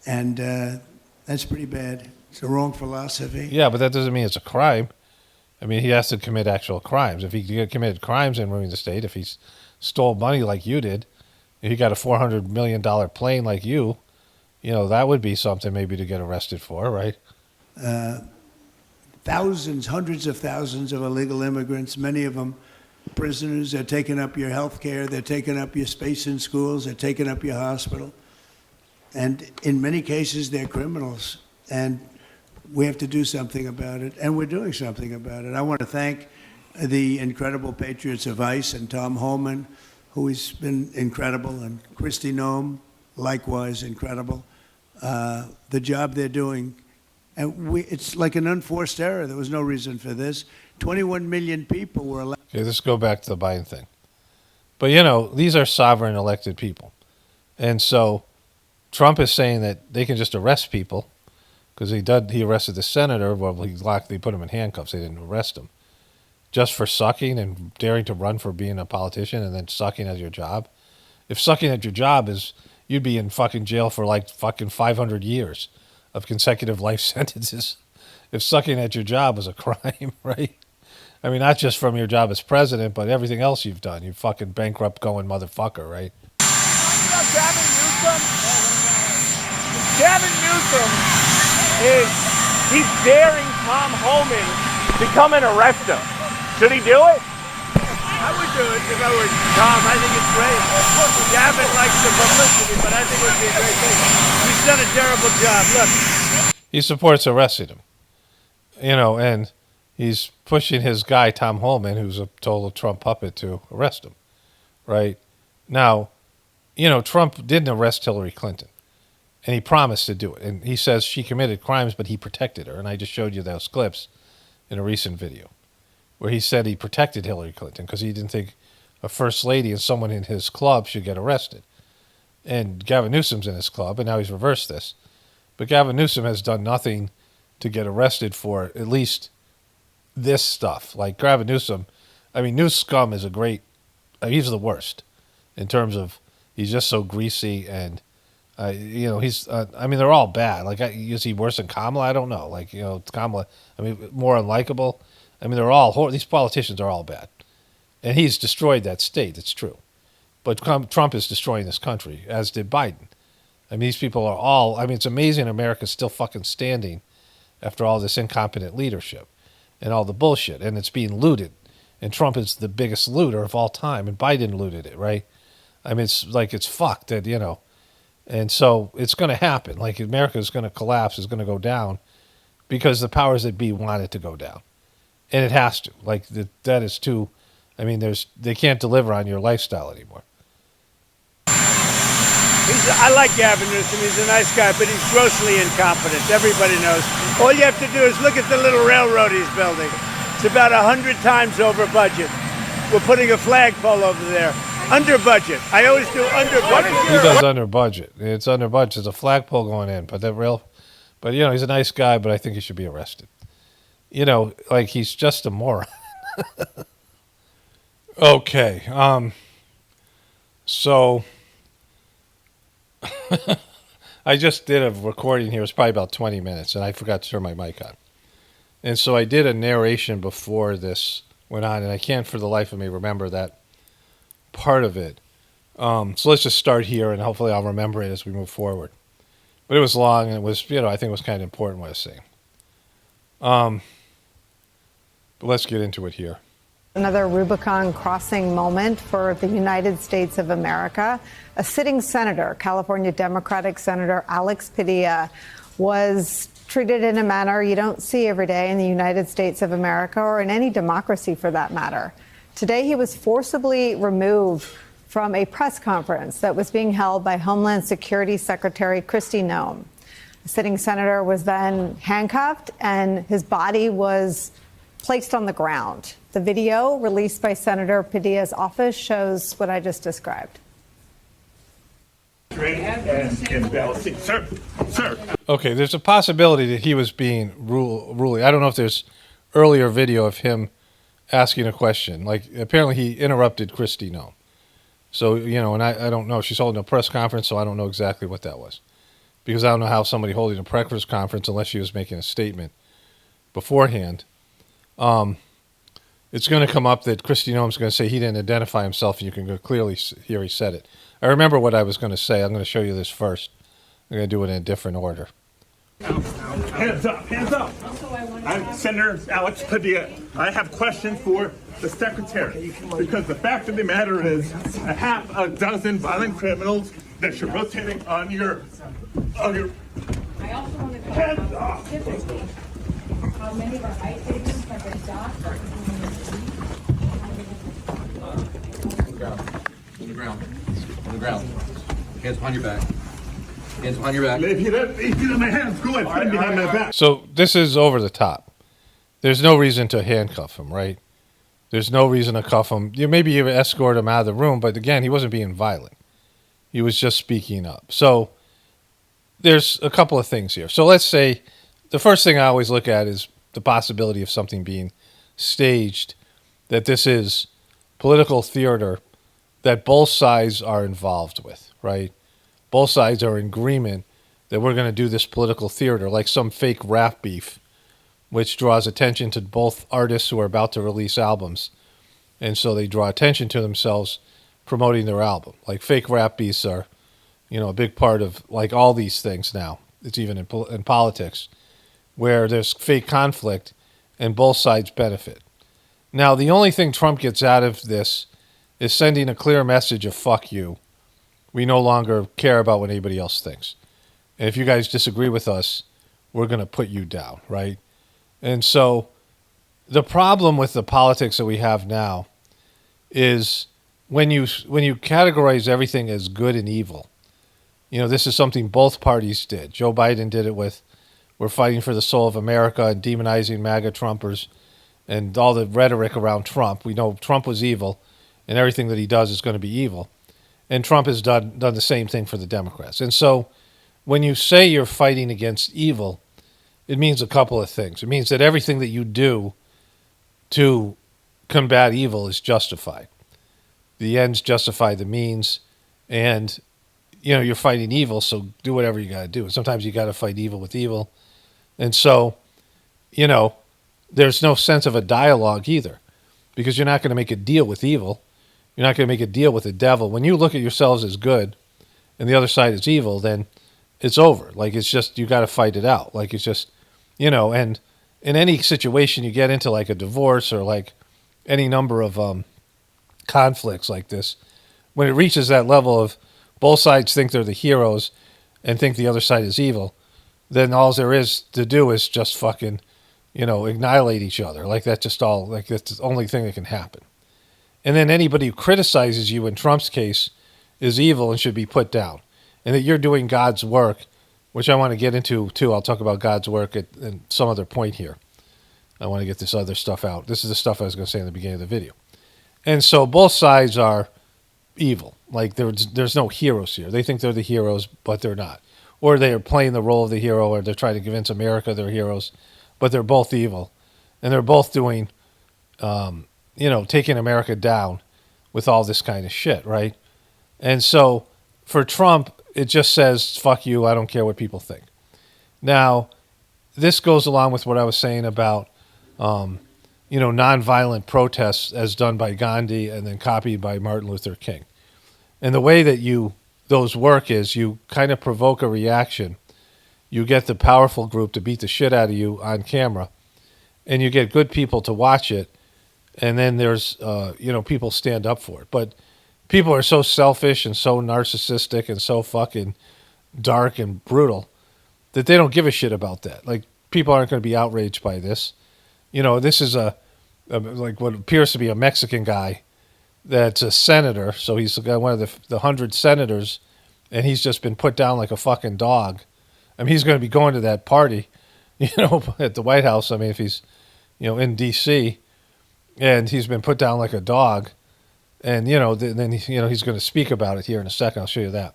And that's pretty bad. It's the wrong philosophy. Yeah, but that doesn't mean it's a crime. I mean, he has to commit actual crimes. If he committed crimes and ruined the state, if he stole money like you did, if he got a $400 million plane like you know, that would be something maybe to get arrested for, right? Thousands, hundreds of thousands of illegal immigrants, many of them prisoners. They're taking up your health care. They're taking up your space in schools. They're taking up your hospital. And in many cases, they're criminals. And we have to do something about it. And we're doing something about it. I want to thank the incredible patriots of ICE and Tom Homan, who has been incredible, and Kristi Noem, likewise incredible. The job they're doing. And it's like an unforced error. There was no reason for this. 21 million people were elected. Okay, let's go back to the Biden thing. But, you know, these are sovereign elected people. And so Trump is saying that they can just arrest people because he arrested the senator. Well, they put him in handcuffs. They didn't arrest him. Just for sucking and daring to run for being a politician and then sucking at your job. If sucking at your job is, you'd be in fucking jail for like fucking 500 years of consecutive life sentences. If sucking at your job was a crime, right? I mean, not just from your job as president, but everything else you've done. You fucking bankrupt going motherfucker, right? Gavin Newsom he's daring Tom Homan to come and arrest him. Should he do it? I would do it if I were Tom. I think it's great. Gavin likes the publicity, but I think it would be a great thing. He's done a terrible job. Look. He supports arresting him. You know, and he's pushing his guy, Tom Homan, who's a total Trump puppet, to arrest him. Right? Now, you know, Trump didn't arrest Hillary Clinton. And he promised to do it. And he says she committed crimes, but he protected her. And I just showed you those clips in a recent video where he said he protected Hillary Clinton because he didn't think a first lady and someone in his club should get arrested. And Gavin Newsom's in his club, and now he's reversed this. But Gavin Newsom has done nothing to get arrested for at least this stuff. Like Gavin Newsom, I mean, New Scum is he's the worst in terms of he's just so greasy and, you know, I mean, they're all bad. Like, is he worse than Kamala? I don't know. Like, you know, Kamala, I mean, more unlikable. I mean, these politicians are all bad. And he's destroyed that state, it's true. But Trump is destroying this country, as did Biden. I mean, these people are all, I mean, it's amazing America's still fucking standing after all this incompetent leadership and all the bullshit. And it's being looted. And Trump is the biggest looter of all time. And Biden looted it, right? I mean, it's fucked that, you know. And so it's going to happen. Like, America is going to collapse, is going to go down because the powers that be want it to go down. And it has to. Like, that is too, I mean, they can't deliver on your lifestyle anymore. I like Gavin Newsom. He's a nice guy, but he's grossly incompetent. Everybody knows. All you have to do is look at the little railroad he's building. It's about 100 times over budget. We're putting a flagpole over there. Under budget. I always do under budget. He does under budget. It's under budget. There's a flagpole going in, but you know, he's a nice guy, but I think he should be arrested. You know, like, he's just a moron. Okay. So I just did a recording here. It was probably about 20 minutes, and I forgot to turn my mic on. And so I did a narration before this went on, and I can't for the life of me remember that part of it. So let's just start here, and hopefully I'll remember it as we move forward. But it was long, and it was, you know, I think it was kind of important what I was saying. But let's get into it here. Another Rubicon crossing moment for the United States of America. A sitting senator, California Democratic Senator Alex Padilla, was treated in a manner you don't see every day in the United States of America or in any democracy for that matter. Today, he was forcibly removed from a press conference that was being held by Homeland Security Secretary Kristi Noem. The sitting senator was then handcuffed and his body was placed on the ground. The video released by Senator Padilla's office shows what I just described. Sir. Okay, there's a possibility that he was being ruly. I don't know if there's earlier video of him asking a question. Like, apparently he interrupted Kristi Noem. So, and I don't know. She's holding a press conference, so I don't know exactly what that was. Because I don't know how somebody holding a press conference, unless she was making a statement beforehand, it's going to come up that Kristi Noem's going to say he didn't identify himself, and you can clearly hear he said it. I remember what I was going to say. I'm going to show you this first. I'm going to do it in a different order. Hands up, hands up. I'm Senator Alex Padilla. I have questions for the secretary, because the fact of the matter is a half a dozen violent criminals that you're rotating on your I also want to hands up. How many of our ICE agents have been docked? On the ground. Hands behind your back. Hands behind your back. If you don't my hands, go ahead. Put them behind my back. So this is over the top. There's no reason to handcuff him, right? There's no reason to cuff him. You maybe even escort him out of the room, but again, he wasn't being violent. He was just speaking up. So there's a couple of things here. So let's say the first thing I always look at is the possibility of something being staged, that this is political theater that both sides are involved with, right? Both sides are in agreement that we're going to do this political theater, like some fake rap beef, which draws attention to both artists who are about to release albums. And so they draw attention to themselves promoting their album. Like fake rap beefs are, a big part of like all these things now. It's even in politics where there's fake conflict and both sides benefit. Now, the only thing Trump gets out of this is sending a clear message of fuck you. We no longer care about what anybody else thinks. And if you guys disagree with us, we're going to put you down, right? And so the problem with the politics that we have now is when you categorize everything as good and evil, this is something both parties did. Joe Biden did it with, we're fighting for the soul of America and demonizing MAGA Trumpers and all the rhetoric around Trump. We know Trump was evil and everything that he does is going to be evil. And Trump has done the same thing for the Democrats. And so when you say you're fighting against evil, it means a couple of things. It means that everything that you do to combat evil is justified. The ends justify the means, and you're fighting evil, so do whatever you got to do. And sometimes you got to fight evil with evil. And so, there's no sense of a dialogue either, because you're not going to make a deal with evil. You're not going to make a deal with the devil. When you look at yourselves as good and the other side is evil, then it's over. Like, it's just, you got to fight it out. Like, it's just, and in any situation you get into, like a divorce or like any number of conflicts like this, when it reaches that level of both sides think they're the heroes and think the other side is evil, then all there is to do is just fucking, annihilate each other. Like, that's just all, like, that's the only thing that can happen. And then anybody who criticizes you in Trump's case is evil and should be put down. And that you're doing God's work, which I want to get into too. I'll talk about God's work at some other point here. I want to get this other stuff out. This is the stuff I was going to say in the beginning of the video. And so both sides are evil. Like, there's no heroes here. They think they're the heroes, but they're not. Or they are playing the role of the hero, or they're trying to convince America they're heroes, but they're both evil. And they're both doing, taking America down with all this kind of shit, right? And so for Trump, it just says, fuck you, I don't care what people think. Now, this goes along with what I was saying about, nonviolent protests as done by Gandhi and then copied by Martin Luther King. And the way that those work is you kind of provoke a reaction. You get the powerful group to beat the shit out of you on camera, and you get good people to watch it. And then there's, people stand up for it. But people are so selfish and so narcissistic and so fucking dark and brutal that they don't give a shit about that. Like, people aren't going to be outraged by this. This is like what appears to be a Mexican guy that's a senator. So he's one of the 100 senators, and he's just been put down like a fucking dog. I mean, he's going to be going to that party, at the White House. I mean, if he's, in D.C., and he's been put down like a dog, and, then he's going to speak about it here in a second. I'll show you that.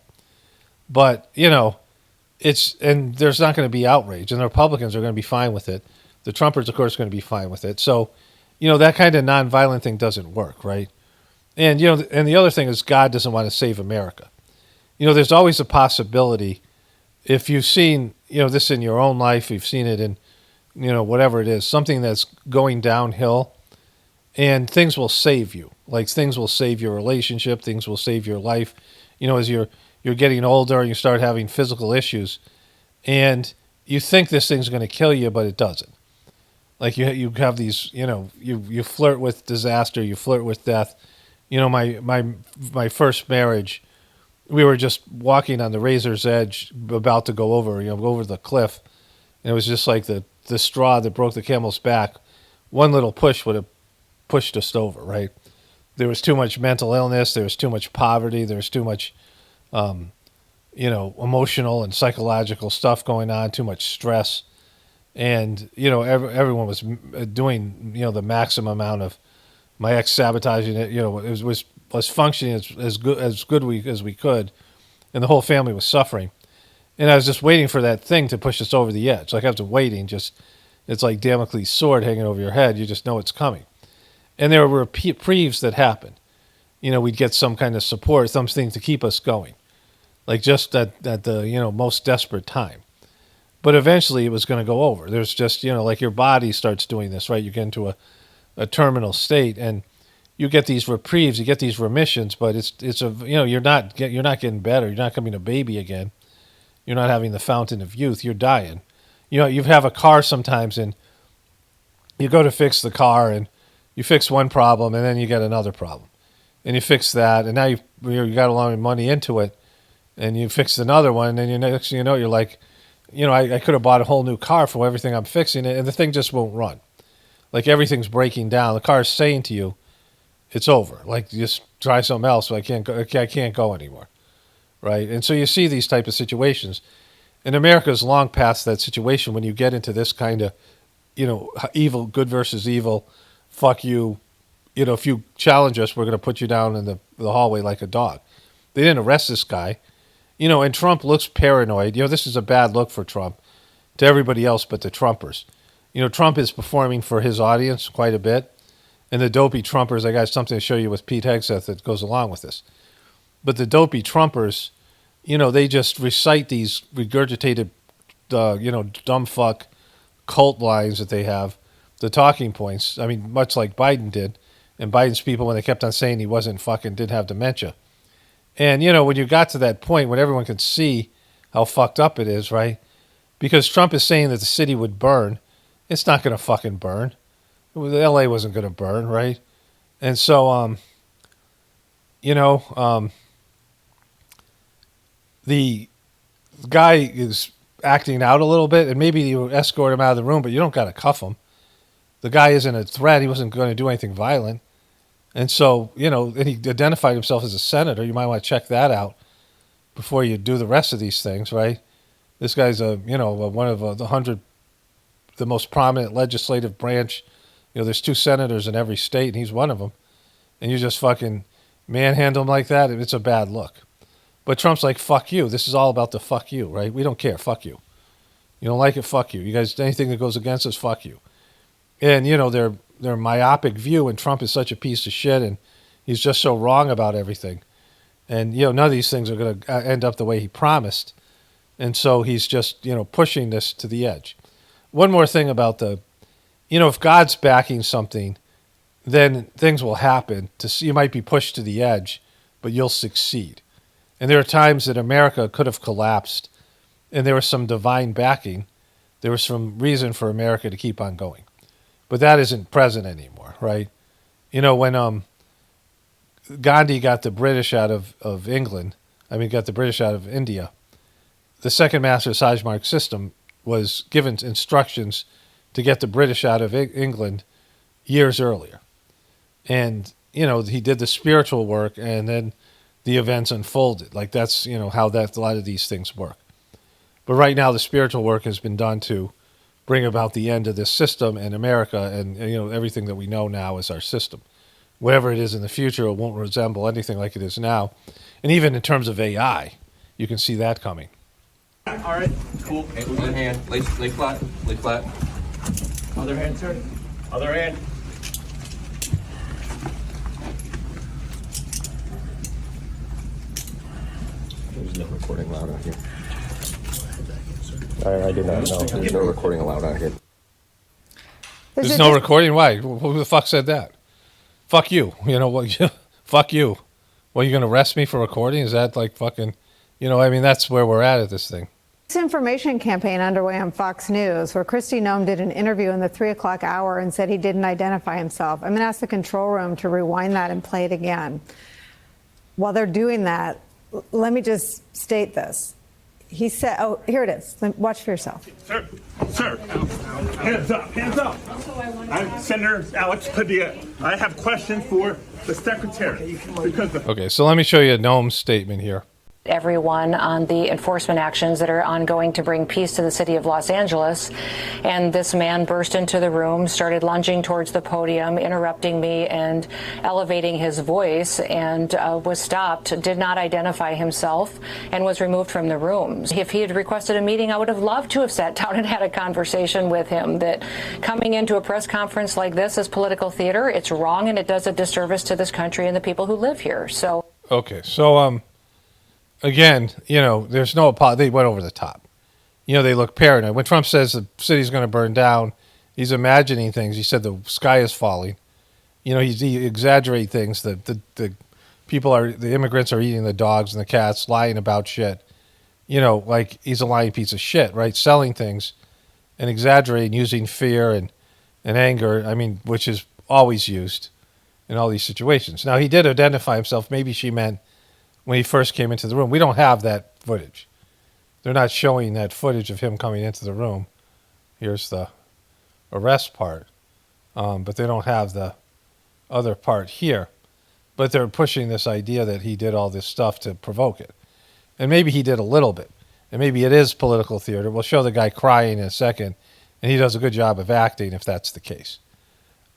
But, and there's not going to be outrage, and the Republicans are going to be fine with it. The Trumpers, of course, are going to be fine with it. So, that kind of nonviolent thing doesn't work, right? And, and the other thing is God doesn't want to save America. There's always a possibility, if you've seen, this in your own life, you've seen it in, whatever it is, something that's going downhill, and things will save you. Like, things will save your relationship, things will save your life. As you're getting older and you start having physical issues, and you think this thing's going to kill you, but it doesn't. Like, you have these, you flirt with disaster, you flirt with death. My first marriage, we were just walking on the razor's edge, about to go over the cliff, and it was just like the straw that broke the camel's back. One little push would have pushed us over, right? There was too much mental illness, there was too much poverty, there was too much emotional and psychological stuff going on, too much stress. And, everyone was doing, the maximum amount of, my ex sabotaging it, it was functioning as good as we could. And the whole family was suffering. And I was just waiting for that thing to push us over the edge. Like, after waiting, it's like Damocles' sword hanging over your head. You just know it's coming. And there were reprieves that happened. We'd get some kind of support, something to keep us going. Like, just at the, most desperate time. But eventually it was going to go over. There's just, like, your body starts doing this, right? You get into a terminal state, and you get these reprieves, you get these remissions, but you're not getting better. You're not becoming a baby again. You're not having the fountain of youth. You're dying. You have a car sometimes, and you go to fix the car, and you fix one problem, and then you get another problem, and you fix that, and now you got a lot of money into it, and you fix another one, and then next thing you know, you're like, I could have bought a whole new car for everything I'm fixing it, and the thing just won't run. Like, everything's breaking down. The car's saying to you, it's over. Like, just try something else. I can't go anymore, right? And so you see these type of situations. And America's long past that situation when you get into this kind of, evil, good versus evil, fuck you. If you challenge us, we're going to put you down in the hallway like a dog. They didn't arrest this guy. And Trump looks paranoid. This is a bad look for Trump to everybody else but the Trumpers. Trump is performing for his audience quite a bit. And the dopey Trumpers, I got something to show you with Pete Hegseth that goes along with this. But the dopey Trumpers, they just recite these regurgitated, dumb fuck cult lines that they have, the talking points. I mean, much like Biden did. And Biden's people, when they kept on saying he didn't have dementia. And, when you got to that point when everyone can see how fucked up it is, right? Because Trump is saying that the city would burn. It's not going to fucking burn. LA wasn't going to burn, right? And so, the guy is acting out a little bit, and maybe you escort him out of the room, but you don't got to cuff him. The guy isn't a threat. He wasn't going to do anything violent. And so, and he identified himself as a senator. You might want to check that out before you do the rest of these things, right? This guy's one of the 100, the most prominent legislative branch. There's 2 senators in every state, and he's one of them. And you just fucking manhandle him like that, it's a bad look. But Trump's like, fuck you. This is all about the fuck you, right? We don't care. Fuck you. You don't like it? Fuck you. You guys, anything that goes against us, fuck you. And, their myopic view, and Trump is such a piece of shit, and he's just so wrong about everything. And, none of these things are going to end up the way he promised. And so he's just, pushing this to the edge. One more thing about if God's backing something, then things will happen. You might be pushed to the edge, but you'll succeed. And there are times that America could have collapsed, and there was some divine backing. There was some reason for America to keep on going. But that isn't present anymore, right? When Gandhi got the British out of England, got the British out of India, the second master Sajmark system was given instructions to get the British out of England years earlier. And, he did the spiritual work, and then the events unfolded. Like, that's, how a lot of these things work. But right now, the spiritual work has been done to bring about the end of this system in America, and everything that we know now is our system. Whatever it is in the future, it won't resemble anything like it is now. And even in terms of AI, you can see that coming. All right, cool. Hey, other hand, lay flat, lay flat. Other hand, sir. Other hand. There's no recording allowed out here. I do not know. There's no recording allowed out here. There's no recording? Why? Who the fuck said that? Fuck you. You know what? Fuck you. Well, you going to arrest me for recording? Is that like fucking, that's where we're at this thing. Disinformation campaign underway on Fox News, where Neom did an interview in the 3 o'clock hour and said he didn't identify himself. I'm going to ask the control room to rewind that and play it again. While they're doing that, let me just state this. He said, here it is. Watch for yourself. Sir, hands up, hands up. I'm Senator Alex Padilla. I have questions for the secretary. Okay, so let me show you Neom's statement here. Everyone on the enforcement actions that are ongoing to bring peace to the city of Los Angeles. And this man burst into the room, started lunging towards the podium, interrupting me and elevating his voice, and was stopped, did not identify himself, and was removed from the room. If he had requested a meeting, I would have loved to have sat down and had a conversation with him. That coming into a press conference like this is political theater. It's wrong, and it does a disservice to this country and the people who live here. So. Okay, so again, there's no apology. They went over the top. They look paranoid. When Trump says the city's going to burn down, he's imagining things. He said the sky is falling. He exaggerates things. The immigrants are eating the dogs and the cats, lying about shit. Like he's a lying piece of shit, right? Selling things and exaggerating, using fear and anger, which is always used in all these situations. Now, he did identify himself. Maybe she meant when he first came into the room. We don't have that footage. They're not showing that footage of him coming into the room. Here's the arrest part. But they don't have the other part here. But they're pushing this idea that he did all this stuff to provoke it. And maybe he did a little bit. And maybe it is political theater. We'll show the guy crying in a second. And he does a good job of acting if that's the case.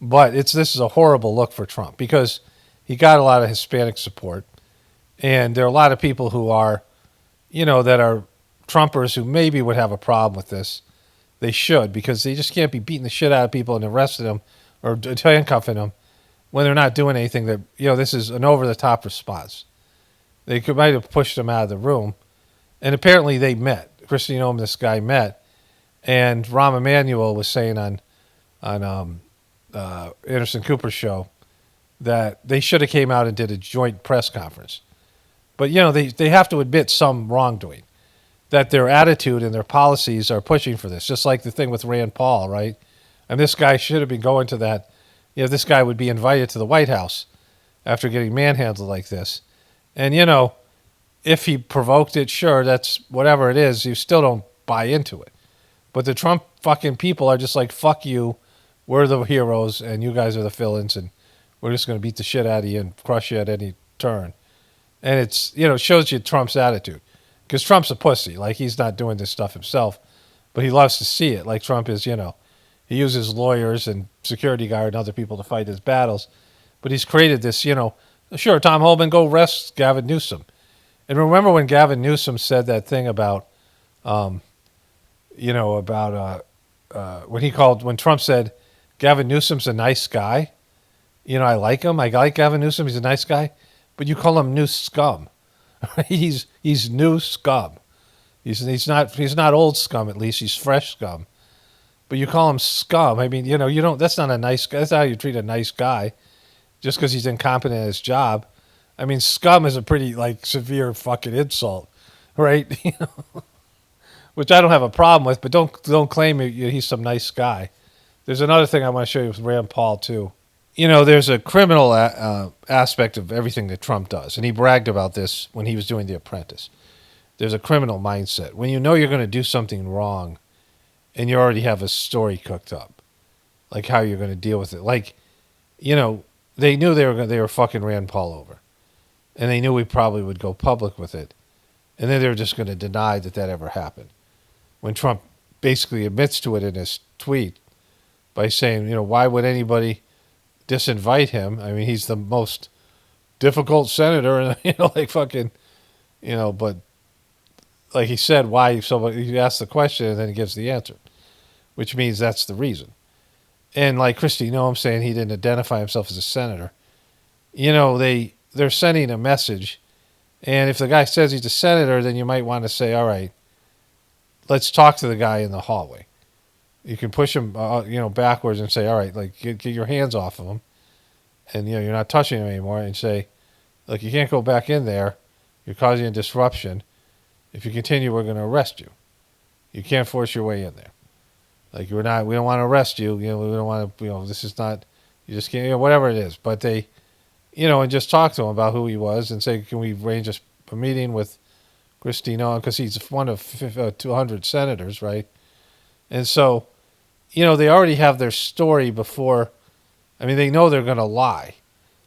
But this is a horrible look for Trump because he got a lot of Hispanic support. And there are a lot of people who are, that are Trumpers who maybe would have a problem with this. They should, because they just can't be beating the shit out of people and arresting them or handcuffing them when they're not doing anything that, this is an over-the-top response. They might have pushed them out of the room. And apparently they met. Neom and this guy met. And Rahm Emanuel was saying on Anderson Cooper's show that they should have came out and did a joint press conference. But, they have to admit some wrongdoing, that their attitude and their policies are pushing for this, just like the thing with Rand Paul, right? And this guy should have been going to that. This guy would be invited to the White House after getting manhandled like this. And, if he provoked it, sure, that's whatever it is, you still don't buy into it. But the Trump fucking people are just like, fuck you, we're the heroes, and you guys are the villains, and we're just going to beat the shit out of you and crush you at any turn. And it's, it shows you Trump's attitude. Because Trump's a pussy. Like, he's not doing this stuff himself. But he loves to see it. Like Trump is, he uses lawyers and security guard and other people to fight his battles. But he's created this, sure, Tom Homan, go arrest Gavin Newsom. And remember when Gavin Newsom said that thing about, when Trump said, Gavin Newsom's a nice guy. I like him. I like Gavin Newsom. He's a nice guy. But you call him new scum. He's new scum. He's not old scum, at least. He's fresh scum. But you call him scum. You don't. That's not a nice guy. That's not how you treat a nice guy, just because he's incompetent at his job. Scum is a pretty severe fucking insult, right? Which I don't have a problem with. But don't claim he's some nice guy. There's another thing I want to show you with Rand Paul too. There's a criminal aspect of everything that Trump does. And he bragged about this when he was doing The Apprentice. there's a criminal mindset. When you know you're going to do something wrong and you already have a story cooked up, like how you're going to deal with it. Like, they knew they were fucking Rand Paul over. And they knew we probably would go public with it. And then they were just going to deny that ever happened. When Trump basically admits to it in his tweet by saying, why would anybody disinvite him? I mean, he's the most difficult senator, and like fucking, but like he said, why somebody, you ask the question and then he gives the answer, which means that's the reason. And like Christy Noem saying he didn't identify himself as a senator, they're sending a message, and if the guy says he's a senator, then you might want to say, all right, let's talk to the guy in the hallway. You can push him, backwards and say, all right, like get your hands off of him, and you're not touching him anymore, and say, look, you can't go back in there. You're causing a disruption. If you continue, we're going to arrest you. You can't force your way in there. Like we don't want to arrest you. We don't want to. This is not. You just can't. Whatever it is, but they. And just talk to him about who he was and say, can we arrange a meeting with Christine, because he's one of 200 senators, right? And so, they already have their story before. I mean, they know they're going to lie,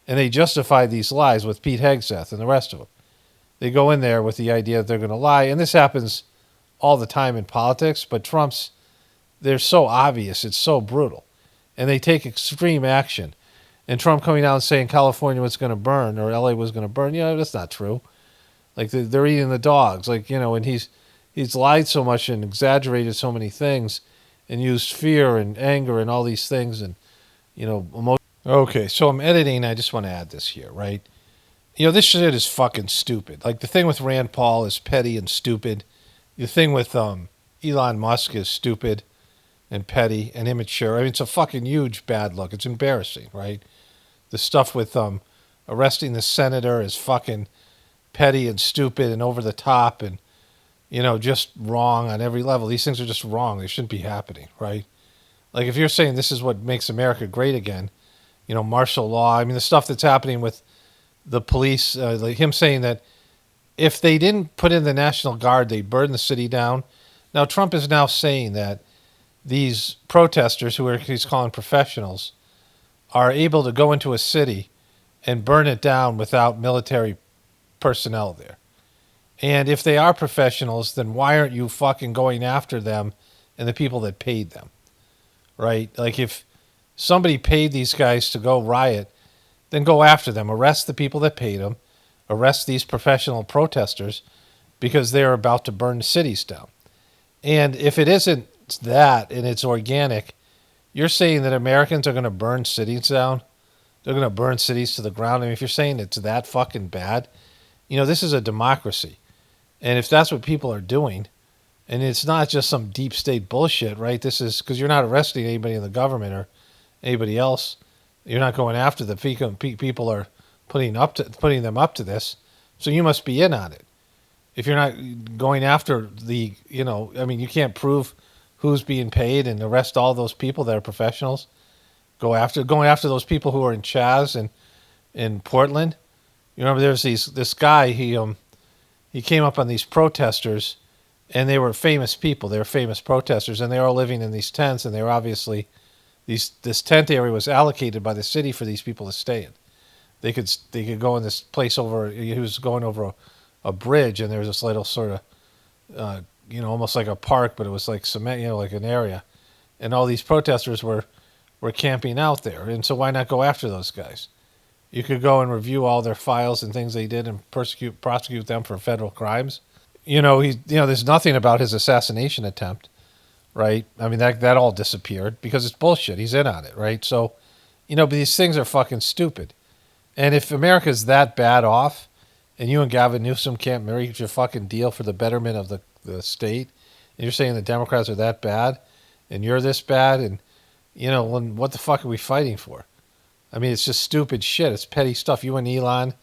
and they justify these lies with Pete Hegseth and the rest of them. They go in there with the idea that they're going to lie, and this happens all the time in politics, but they're so obvious, it's so brutal, and they take extreme action. And Trump coming out and saying California was going to burn or LA was going to burn, that's not true. Like they're eating the dogs, and he's lied so much and exaggerated so many things, and used fear and anger and all these things, and emotion. Okay, so I'm editing. I just want to add this here, right? This shit is fucking stupid. Like the thing with Rand Paul is petty and stupid. The thing with Elon Musk is stupid and petty and immature. I mean, it's a fucking huge bad look. It's embarrassing, right? The stuff with arresting the senator is fucking petty and stupid and over the top and, just wrong on every level. These things are just wrong. They shouldn't be happening, right? Like if you're saying this is what makes America great again, martial law. I mean, the stuff that's happening with the police, like him saying that if they didn't put in the National Guard, they'd burn the city down. Now, Trump is now saying that these protesters, who he's calling professionals, are able to go into a city and burn it down without military personnel there. And if they are professionals, then why aren't you fucking going after them and the people that paid them, right? Like if somebody paid these guys to go riot, then go after them, arrest the people that paid them, arrest these professional protesters because they're about to burn the cities down. And if it isn't that and it's organic, you're saying that Americans are going to burn cities down? They're going to burn cities to the ground? I mean, if you're saying it's that fucking bad, this is a democracy. And if that's what people are doing, and it's not just some deep state bullshit, right? This is because you're not arresting anybody in the government or anybody else. You're not going after the people are putting them up to this. So you must be in on it. If you're not going after you can't prove who's being paid and arrest all those people that are professionals. Going after those people who are in Chaz and in Portland. You remember there's this guy, he came up on these protesters, and they were famous people. They were famous protesters, and they were all living in these tents, and they were obviously this tent area was allocated by the city for these people to stay in. They could go in this place over. He was going over a bridge, and there was this little sort of almost like a park, but it was like cement, like an area. And all these protesters were camping out there. And so why not go after those guys? You could go and review all their files and things they did and prosecute them for federal crimes. There's nothing about his assassination attempt, right? I mean, that all disappeared because it's bullshit. He's in on it, right? So, but these things are fucking stupid. And if America's that bad off, and you and Gavin Newsom can't make your fucking deal for the betterment of the state, and you're saying the Democrats are that bad, and you're this bad, and what the fuck are we fighting for? I mean, it's just stupid shit. It's petty stuff. You and Elon,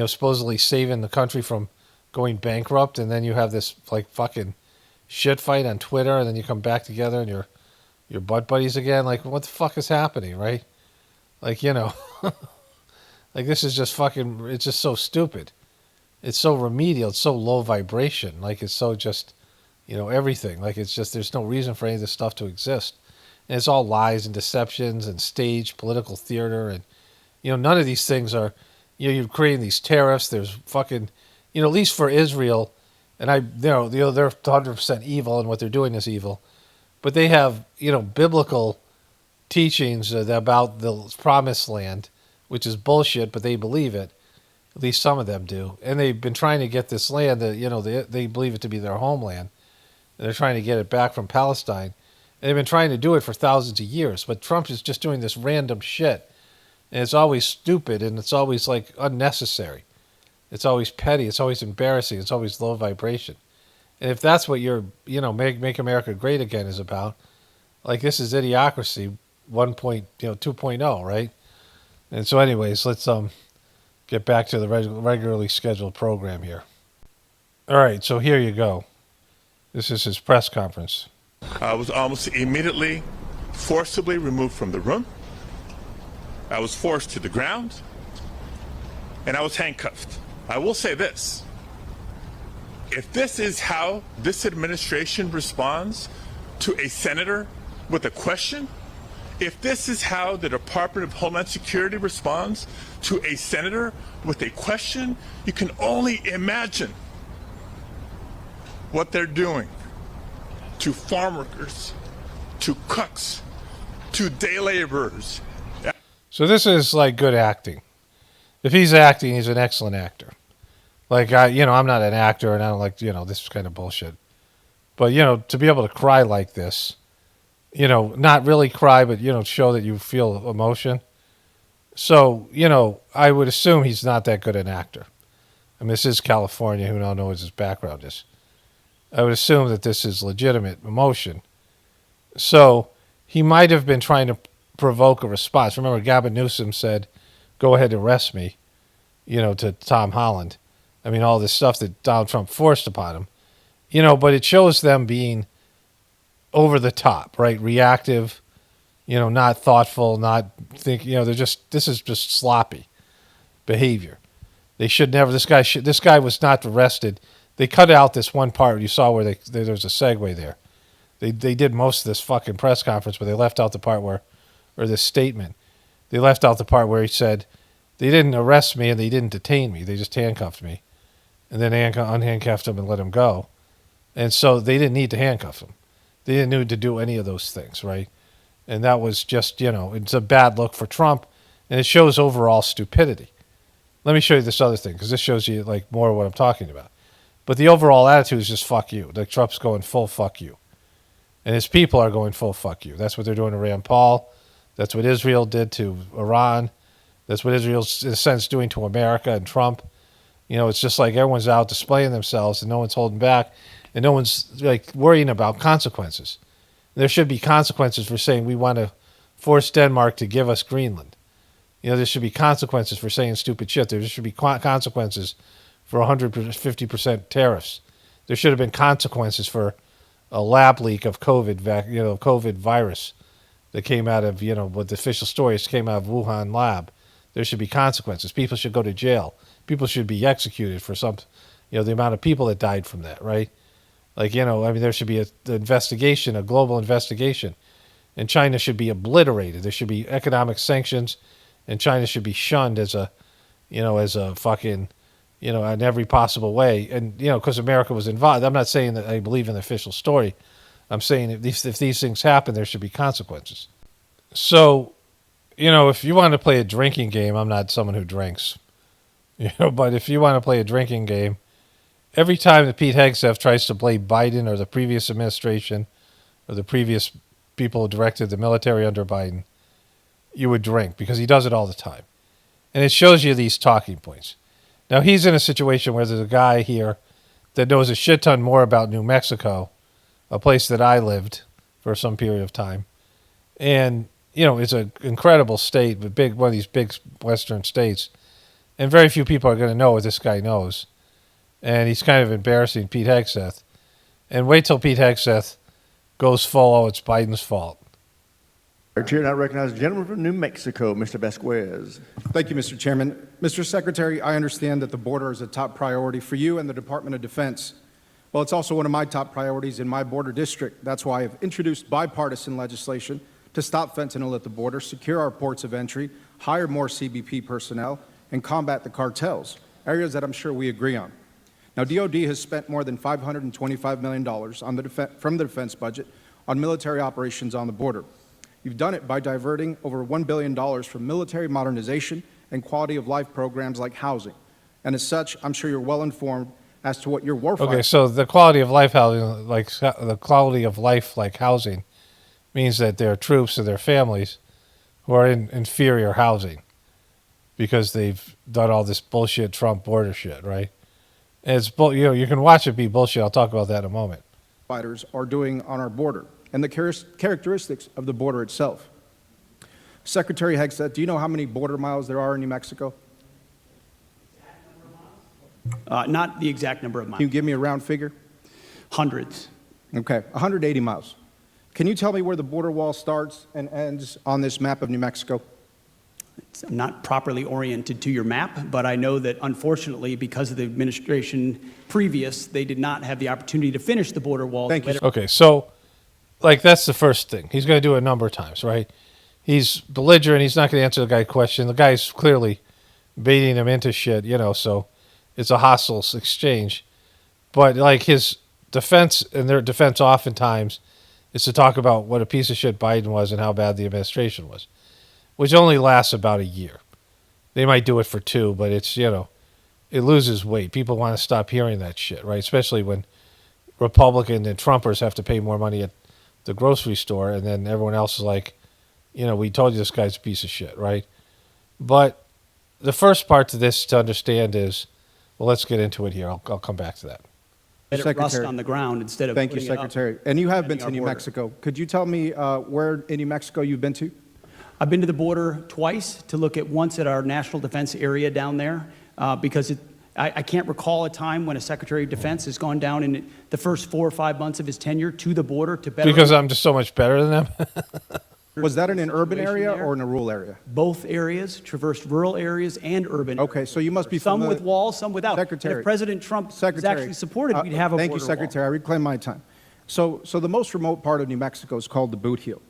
supposedly saving the country from going bankrupt, and then you have this like fucking shit fight on Twitter, and then you come back together and you're butt buddies again. Like, what the fuck is happening, right? Like, like this is just fucking. It's just so stupid. it's so remedial, it's so low vibration, like it's so just, everything. Like it's just, there's no reason for any of this stuff to exist. And it's all lies and deceptions and staged political theater. And, none of these things are, you're creating these tariffs. There's fucking, at least for Israel, and they're 100% evil and what they're doing is evil. But they have, biblical teachings about the promised land, which is bullshit, but they believe it. At least some of them do. And they've been trying to get this land that, they believe it to be their homeland. And they're trying to get it back from Palestine. And they've been trying to do it for thousands of years. But Trump is just doing this random shit. And it's always stupid and it's always like unnecessary. It's always petty. It's always embarrassing. It's always low vibration. And if that's what your, make America great again is about, like this is Idiocracy 2.0, right? And so anyways, let's get back to the regularly scheduled program here. All right, so here you go. This is his press conference. I was almost immediately forcibly removed from the room. I was forced to the ground, and I was handcuffed. I will say this. If this is how this administration responds to a senator with a question, if this is how the Department of Homeland Security responds to a senator with a question, you can only imagine what they're doing to farm workers, to cooks, to day laborers. So this is like good acting. If he's acting, he's an excellent actor. Like, I'm not an actor and I don't like, this is kind of bullshit. But, to be able to cry like this, not really cry, but, show that you feel emotion. So, I would assume he's not that good an actor. I mean, this is California. Who don't know what his background is. I would assume that this is legitimate emotion. So he might have been trying to provoke a response. Remember, Gavin Newsom said, go ahead and arrest me, to Tom Holland. I mean, all this stuff that Donald Trump forced upon him. But it shows them being over the top, right? Reactive, not thoughtful, not think, this is just sloppy behavior. They should never, this guy was not arrested. They cut out this one part you saw where there was a segue there. They did most of this fucking press conference, but they left out the part or this statement. They left out the part where he said, they didn't arrest me and they didn't detain me. They just handcuffed me. And then they unhandcuffed him and let him go. And so they didn't need to handcuff him. They didn't need to do any of those things, right? And that was just, it's a bad look for Trump. And it shows overall stupidity. Let me show you this other thing, because this shows you like more of what I'm talking about. But the overall attitude is just fuck you. Like Trump's going full fuck you. And his people are going full fuck you. That's what they're doing to Rand Paul. That's what Israel did to Iran. That's what Israel's, in a sense, doing to America and Trump. It's just like everyone's out displaying themselves and no one's holding back. And no one's like worrying about consequences. There should be consequences for saying we want to force Denmark to give us Greenland. There should be consequences for saying stupid shit. There should be consequences for 150% tariffs. There should have been consequences for a lab leak of COVID virus that came out of, what the official stories came out of Wuhan lab. There should be consequences. People should go to jail. People should be executed for the amount of people that died from that, right? Like, there should be an investigation, a global investigation. And China should be obliterated. There should be economic sanctions, and China should be shunned as a fucking, in every possible way. And, because America was involved. I'm not saying that I believe in the official story. I'm saying if these things happen, there should be consequences. So, if you want to play a drinking game, I'm not someone who drinks. But if you want to play a drinking game, every time that Pete Hegseth tries to blame Biden or the previous administration or the previous people who directed the military under Biden, you would drink because he does it all the time. And it shows you these talking points. Now, he's in a situation where there's a guy here that knows a shit ton more about New Mexico, a place that I lived for some period of time. And, it's an incredible state, but one of these big western states. And very few people are going to know what this guy knows. And he's kind of embarrassing Pete Hegseth. And wait till Pete Hegseth goes full, it's Biden's fault. Chair, now recognize the gentleman from New Mexico, Mr. Vasquez. Thank you, Mr. Chairman. Mr. Secretary, I understand that the border is a top priority for you and the Department of Defense. Well, it's also one of my top priorities in my border district. That's why I've introduced bipartisan legislation to stop fentanyl at the border, secure our ports of entry, hire more CBP personnel, and combat the cartels, areas that I'm sure we agree on. Now, DOD has spent more than $525 million from the defense budget on military operations on the border. You've done it by diverting over $1 billion from military modernization and quality of life programs like housing. And as such, I'm sure you're well informed as to what your warfighter... Okay, so the quality of life housing, like the quality of life like housing, means that there are troops and their families who are in inferior housing because they've done all this bullshit Trump border shit, right? And it's you can watch it be bullshit. I'll talk about that in a moment. Fighters are doing on our border and the characteristics of the border itself. Secretary Hegseth, do you know how many border miles there are in New Mexico? Not the exact number of miles. Can you give me a round figure? Hundreds. Okay, 180 miles. Can you tell me where the border wall starts and ends on this map of New Mexico? I'm not properly oriented to your map, but I know that unfortunately, because of the administration previous, they did not have the opportunity to finish the border wall. Thank you. Okay, so like that's the first thing. He's going to do it a number of times, right? He's belligerent. He's not going to answer the guy's question. The guy's clearly baiting him into shit, so it's a hostile exchange. But like his defense and their defense oftentimes is to talk about what a piece of shit Biden was and how bad the administration was, which only lasts about a year. They might do it for 2, but it's, it loses weight. People want to stop hearing that shit, right? Especially when Republican and Trumpers have to pay more money at the grocery store, and then everyone else is like, we told you this guy's a piece of shit, right? But the first part to this to understand is, well, let's get into it here. I'll come back to that. Let it rust on the ground instead of Thank you, putting it up Secretary. And you have been to defending New our border. Mexico. Could you tell me where in New Mexico you've been to? I've been to the border twice to look at once at our national defense area down there because I can't recall a time when a Secretary of Defense has gone down in the first 4 or 5 months of his tenure to the border to better... Because I'm just so much better than them? Was that in an urban area or in a rural area? Both areas, traversed rural areas and urban. Okay, so you must be some familiar... with walls, some without. Secretary. And if President Trump was actually supported, we'd have a Thank border you, Secretary. I reclaim my time. So the most remote part of New Mexico is called the Boot Heel.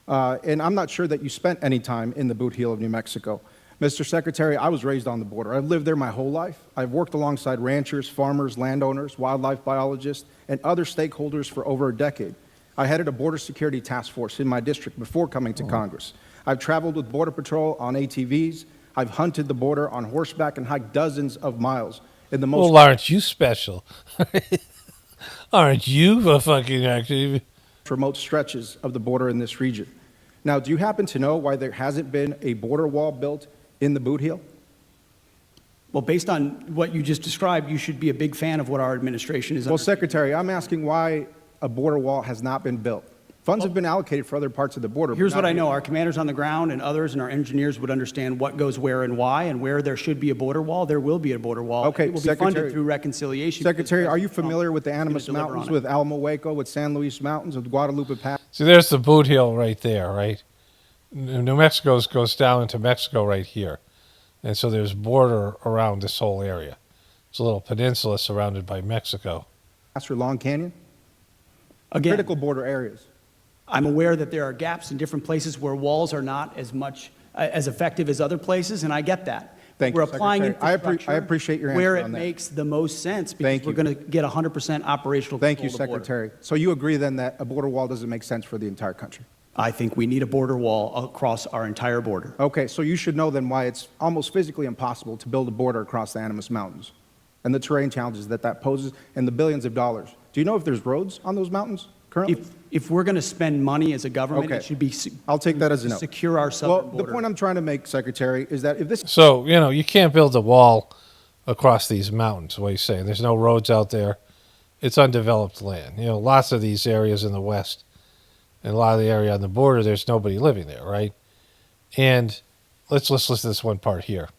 And I'm not sure that you spent any time in the Boot Heel of New Mexico. Mr. Secretary, I was raised on the border. I've lived there my whole life. I've worked alongside ranchers, farmers, landowners, wildlife biologists, and other stakeholders for over a decade. I headed a border security task force in my district before coming to Congress. I've traveled with Border Patrol on ATVs. I've hunted the border on horseback and hiked dozens of miles in the most... Well, aren't you special? Aren't you a fucking active? Remote stretches of the border in this region. Now, do you happen to know why there hasn't been a border wall built in the Boot Heel? Well, based on what you just described, you should be a big fan of what our administration is. Well, Secretary, I'm asking why a border wall has not been built. Funds have been allocated for other parts of the border. Here's what I know. Our commanders on the ground and others and our engineers would understand what goes where and why, and where there should be a border wall, there will be a border wall. Okay, it will be funded through reconciliation. Secretary, are you familiar with the Animas Mountains, with Alamo Waco, with San Luis Mountains, with Guadalupe Pass? See, there's the Boot Heel right there, right? New Mexico goes down into Mexico right here. And so there's border around this whole area. It's a little peninsula surrounded by Mexico. That's for Long Canyon? Again, critical border areas. I'm aware that there are gaps in different places where walls are not as much as effective as other places, and I get that. Thank We're you, applying Secretary. infrastructure I appreciate your answer where it on that. makes the most sense because we're going to get 100% operational Thank you, control of the border. Secretary. So you agree then that a border wall doesn't make sense for the entire country? I think we need a border wall across our entire border. Okay, so you should know then why it's almost physically impossible to build a border across the Animas Mountains and the terrain challenges that poses and the billions of dollars. Do you know if there's roads on those mountains currently? If we're going to spend money as a government, Okay. it should be I'll take that as a no. secure our southern Well, border. the point I'm trying to make, Secretary, is that if this... So, you can't build a wall across these mountains, what he's saying. There's no roads out there. It's undeveloped land. Lots of these areas in the West and a lot of the area on the border, there's nobody living there, right? And let's listen to this one part here.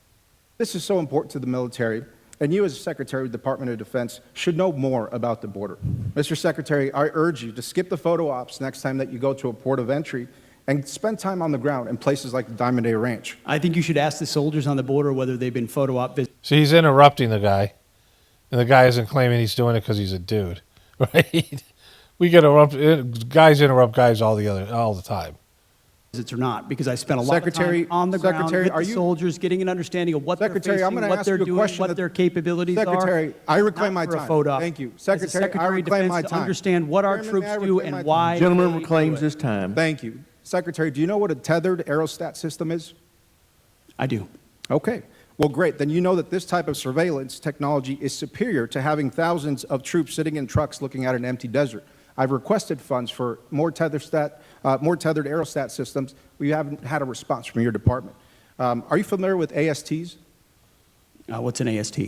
This is so important to the military, and you as Secretary of the Department of Defense should know more about the border. Mr. Secretary, I urge you to skip the photo ops next time that you go to a port of entry and spend time on the ground in places like the Diamond A Ranch. I think you should ask the soldiers on the border whether they've been photo op visits. So he's interrupting the guy, and the guy isn't claiming he's doing it because he's a dude, right? We get guys interrupt guys all the time. Visits or not, because I spent a lot of time on the ground with the soldiers, getting an understanding of what they're facing, I'm what they're doing, what their capabilities are. Secretary, I reclaim my Not for a time. photo op. Thank you. As a Secretary, I Secretary of reclaim my Defense, to time. understand what our troops do and why. Gentleman they reclaims do it. his time. Thank you. Secretary, do you know what a tethered aerostat system is? I do. Okay. Well, great. Then you know that this type of surveillance technology is superior to having thousands of troops sitting in trucks looking at an empty desert. I've requested funds for more tethered aerostat systems. We haven't had a response from your department. Are you familiar with ASTs? What's an AST?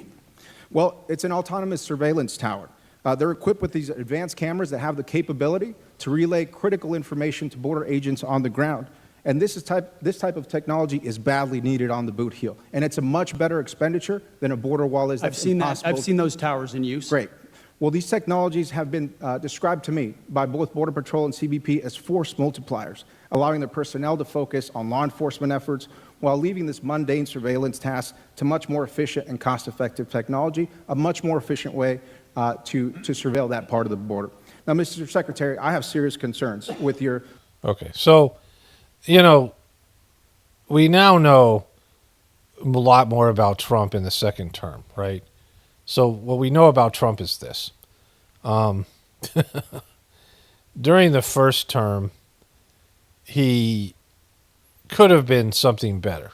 Well, it's an autonomous surveillance tower. They're equipped with these advanced cameras that have the capability to relay critical information to border agents on the ground. And this type of technology is badly needed on the boot heel. And it's a much better expenditure than a border wall is. I've seen that. I've seen those towers in use. Great. Well, these technologies have been described to me by both Border Patrol and CBP as force multipliers, allowing their personnel to focus on law enforcement efforts while leaving this mundane surveillance task to much more efficient and cost-effective technology, a much more efficient way to surveil that part of the border. Now, Mr. Secretary, I have serious concerns with your... Okay, so, we now know a lot more about Trump in the second term, right? So what we know about Trump is this. During the first term, he could have been something better.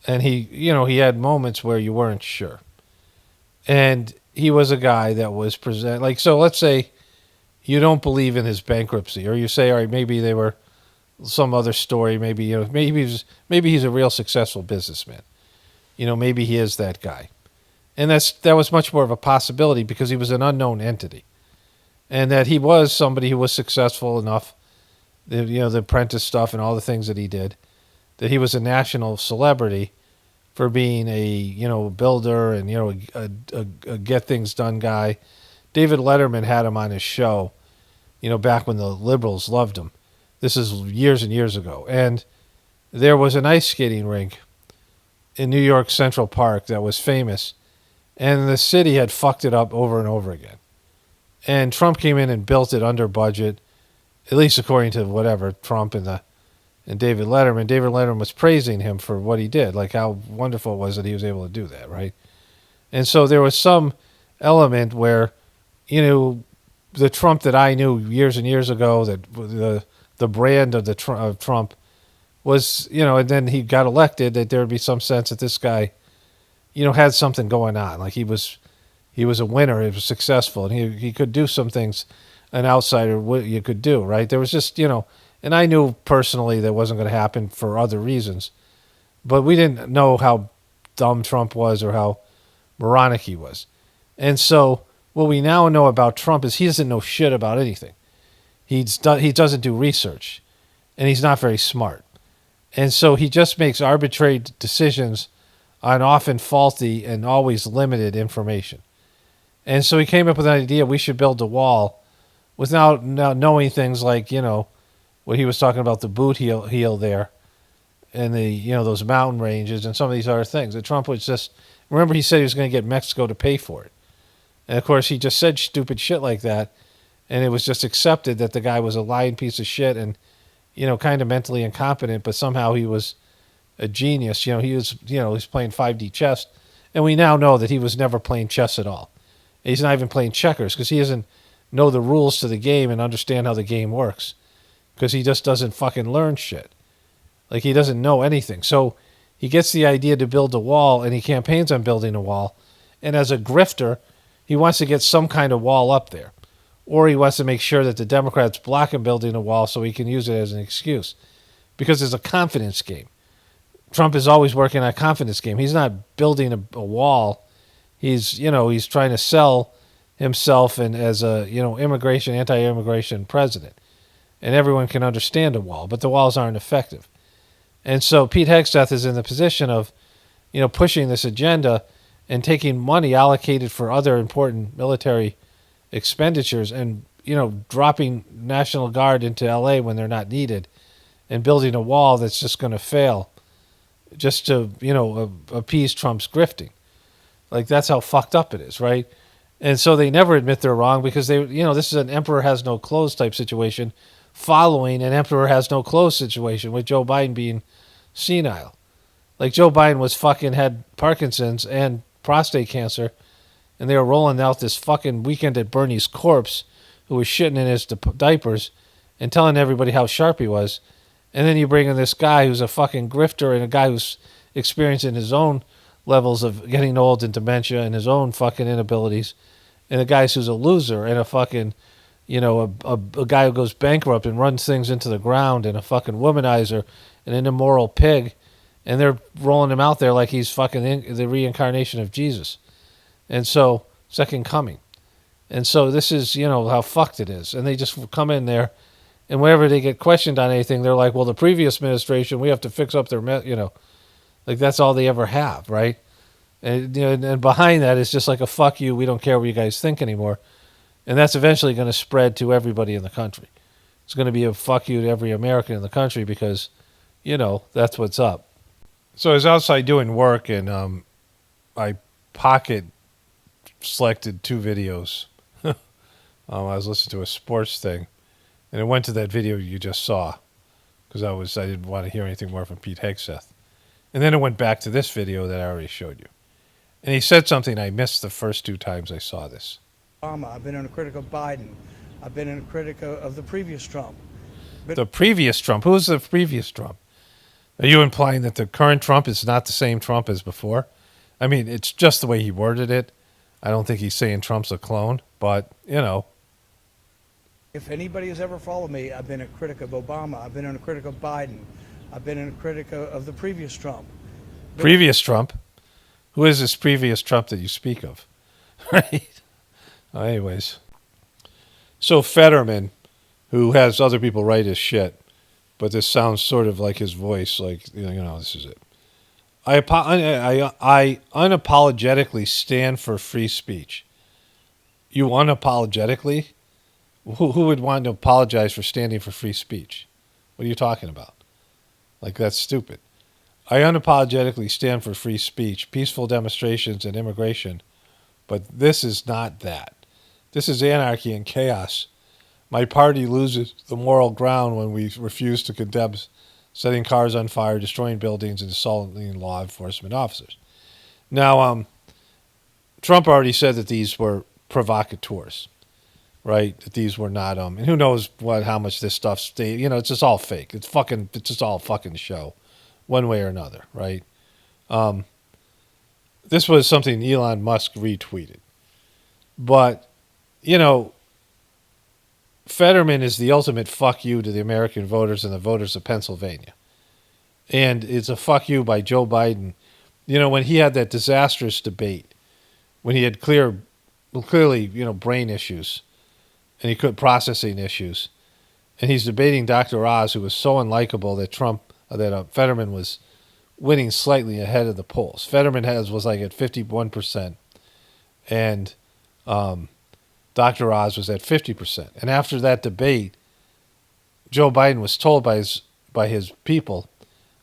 And he had moments where you weren't sure. And he was a guy that was so let's say you don't believe in his bankruptcy, or you say, all right, maybe they were some other story. Maybe he's a real successful businessman. Maybe he is that guy. And that was much more of a possibility because he was an unknown entity. And that he was somebody who was successful enough, the Apprentice stuff and all the things that he did, that he was a national celebrity for being a, builder and, a get things done guy. David Letterman had him on his show, back when the liberals loved him. This is years and years ago. And there was an ice skating rink in New York Central Park that was famous. And the city had fucked it up over and over again. And Trump came in and built it under budget, at least according to whatever Trump and David Letterman. David Letterman was praising him for what he did, like how wonderful it was that he was able to do that, right? And so there was some element where, the Trump that I knew years and years ago, that the brand of Trump was, and then he got elected, that there would be some sense that this guy, had something going on. Like he was a winner, he was successful, and he could do some things an outsider you could do, right? There was just, and I knew personally that wasn't going to happen for other reasons, but we didn't know how dumb Trump was or how moronic he was. And so what we now know about Trump is he doesn't know shit about anything. He doesn't do research, and he's not very smart. And so he just makes arbitrary decisions on often faulty and always limited information. And so he came up with an idea, we should build a wall without knowing things like, what he was talking about, the boot heel there and the, those mountain ranges and some of these other things. That Trump was just, remember he said he was going to get Mexico to pay for it. And of course he just said stupid shit like that. And it was just accepted that the guy was a lying piece of shit and, kind of mentally incompetent, but somehow he was a genius. He was playing 5D chess, and we now know that he was never playing chess at all. He's not even playing checkers because he doesn't know the rules to the game and understand how the game works, because he just doesn't fucking learn shit. Like he doesn't know anything. So he gets the idea to build a wall, and he campaigns on building a wall. And as a grifter, he wants to get some kind of wall up there, or he wants to make sure that the Democrats block him building a wall so he can use it as an excuse, because it's a confidence game. Trump is always working on a confidence game. He's not building a wall. He's trying to sell himself and as a, anti-immigration president. And everyone can understand a wall, but the walls aren't effective. And so Pete Hegseth is in the position of, pushing this agenda and taking money allocated for other important military expenditures and, dropping National Guard into LA when they're not needed and building a wall that's just going to fail just to, appease Trump's grifting. Like, that's how fucked up it is, right? And so they never admit they're wrong because this is an emperor has no clothes type situation following an emperor has no clothes situation with Joe Biden being senile. Like, Joe Biden was fucking had Parkinson's and prostate cancer, and they were rolling out this fucking Weekend at Bernie's corpse who was shitting in his diapers and telling everybody how sharp he was. And then you bring in this guy who's a fucking grifter and a guy who's experiencing his own levels of getting old and dementia and his own fucking inabilities, and a guy who's a loser and a fucking, a guy who goes bankrupt and runs things into the ground and a fucking womanizer and an immoral pig, and they're rolling him out there like he's fucking the reincarnation of Jesus. And so, second coming. And so this is, how fucked it is. And they just come in there, and whenever they get questioned on anything, they're like, well, the previous administration, we have to fix up their, like that's all they ever have, right? And, and behind that is just like a fuck you, we don't care what you guys think anymore. And that's eventually going to spread to everybody in the country. It's going to be a fuck you to every American in the country because, that's what's up. So I was outside doing work, and I pocket selected 2 videos. I was listening to a sports thing, and it went to that video you just saw because I didn't want to hear anything more from Pete Hegseth. And then it went back to this video that I already showed you. And he said something I missed the first 2 times I saw this. I've been a critic of Biden. I've been a critic of the previous Trump. The previous Trump? Who's the previous Trump? Are you implying that the current Trump is not the same Trump as before? I mean, it's just the way he worded it. I don't think he's saying Trump's a clone, but, If anybody has ever followed me, I've been a critic of Obama. I've been a critic of Biden. I've been a critic of the previous Trump. Previous Trump? Who is this previous Trump that you speak of? Right? Anyways. So Fetterman, who has other people write his shit, but this sounds sort of like his voice, like, this is it. I unapologetically stand for free speech. You unapologetically? Who would want to apologize for standing for free speech? What are you talking about? Like, that's stupid. I unapologetically stand for free speech, peaceful demonstrations, and immigration, but this is not that. This is anarchy and chaos. My party loses the moral ground when we refuse to condemn setting cars on fire, destroying buildings, and assaulting law enforcement officers. Now, Trump already said that these were provocateurs, right? That these were not, and who knows how much this stuff stayed. It's just all fake. It's just all fucking show, one way or another, right? This was something Elon Musk retweeted. But, Fetterman is the ultimate fuck you to the American voters and the voters of Pennsylvania. And it's a fuck you by Joe Biden. When he had that disastrous debate, when he had clearly, brain issues, and he could processing issues, and he's debating Dr. Oz, who was so unlikable that Fetterman was winning slightly ahead of the polls. Fetterman was like at 51%, and Dr. Oz was at 50%. And after that debate, Joe Biden was told by his people,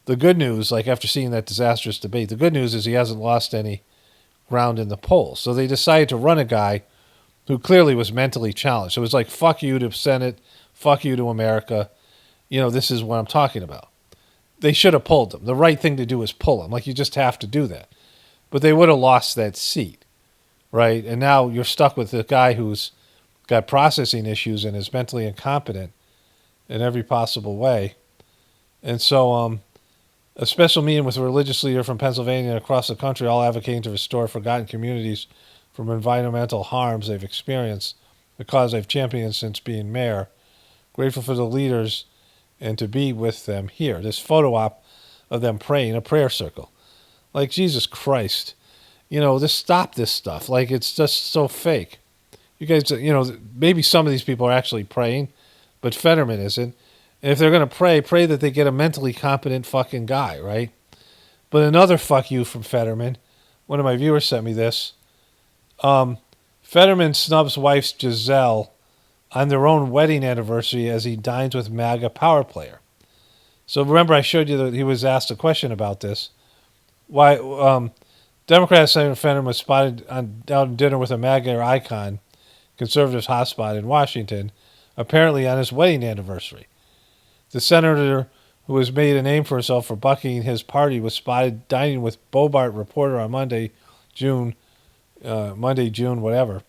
the good news, like after seeing that disastrous debate, the good news is he hasn't lost any ground in the polls. So they decided to run a guy who clearly was mentally challenged. So it was like, fuck you to Senate, fuck you to America. This is what I'm talking about. They should have pulled him. The right thing to do is pull him. Like, you just have to do that. But they would have lost that seat. Right? And now you're stuck with the guy who's got processing issues and is mentally incompetent in every possible way. And so a special meeting with a religious leader from Pennsylvania and across the country, all advocating to restore forgotten communities from environmental harms they've experienced, the cause I've championed since being mayor. Grateful for the leaders and to be with them here. This photo op of them praying, a prayer circle. Like, Jesus Christ. Just stop this stuff. Like, it's just so fake. You guys, maybe some of these people are actually praying, but Fetterman isn't. And if they're going to pray that they get a mentally competent fucking guy, right? But another fuck you from Fetterman. One of my viewers sent me this. Fetterman snubs wife Giselle on their own wedding anniversary as he dines with MAGA power player. So remember, I showed you that he was asked a question about this. Why Democrat Senator Fetterman was spotted out at dinner with a MAGA icon, conservatives hotspot in Washington, apparently on his wedding anniversary. The senator, who has made a name for herself for bucking his party, was spotted dining with Bobart reporter on Monday, June, whatever,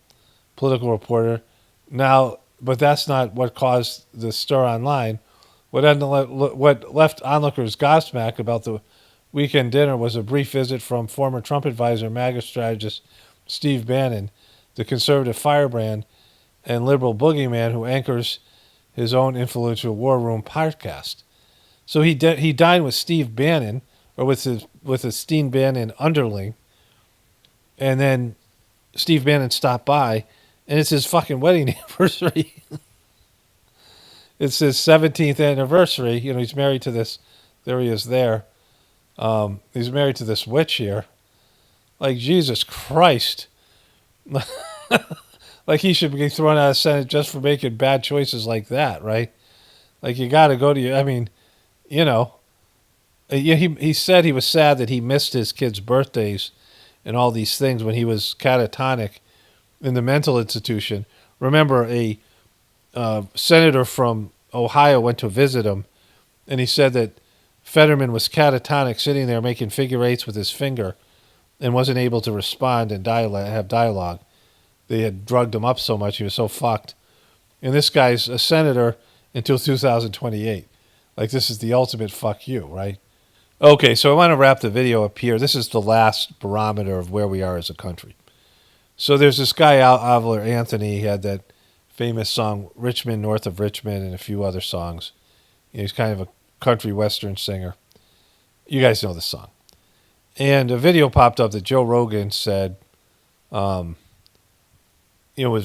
political reporter. Now, but that's not what caused the stir online. What left onlookers gobsmacked about the weekend dinner was a brief visit from former Trump advisor, MAGA strategist Steve Bannon, the conservative firebrand and liberal boogeyman who anchors his own influential War Room podcast. So he dined with Steve Bannon, or with a Steve Bannon underling, and then Steve Bannon stopped by, and it's his fucking wedding anniversary. It's his 17th anniversary. You know, he's married to this. There he is there. He's married to this witch here. Like, Jesus Christ. Like, he should be thrown out of the Senate just for making bad choices like that, right? Like, you got to go to your, I mean, you know. He said he was sad that he missed his kids' birthdays and all these things when he was catatonic in the mental institution. Remember, a senator from Ohio went to visit him, and he said that Fetterman was catatonic, sitting there making figure eights with his finger, and wasn't able to respond and have dialogue. They had drugged him up so much, he was so fucked. And this guy's a senator until 2028. Like, this is the ultimate fuck you, right? Okay, so I want to wrap the video up here. This is the last barometer of where we are as a country. So there's this guy, Avler Anthony. He had that famous song, Richmond, North of Richmond, and a few other songs. You know, he's kind of a country western singer. You guys know the song. And a video popped up that Joe Rogan said, was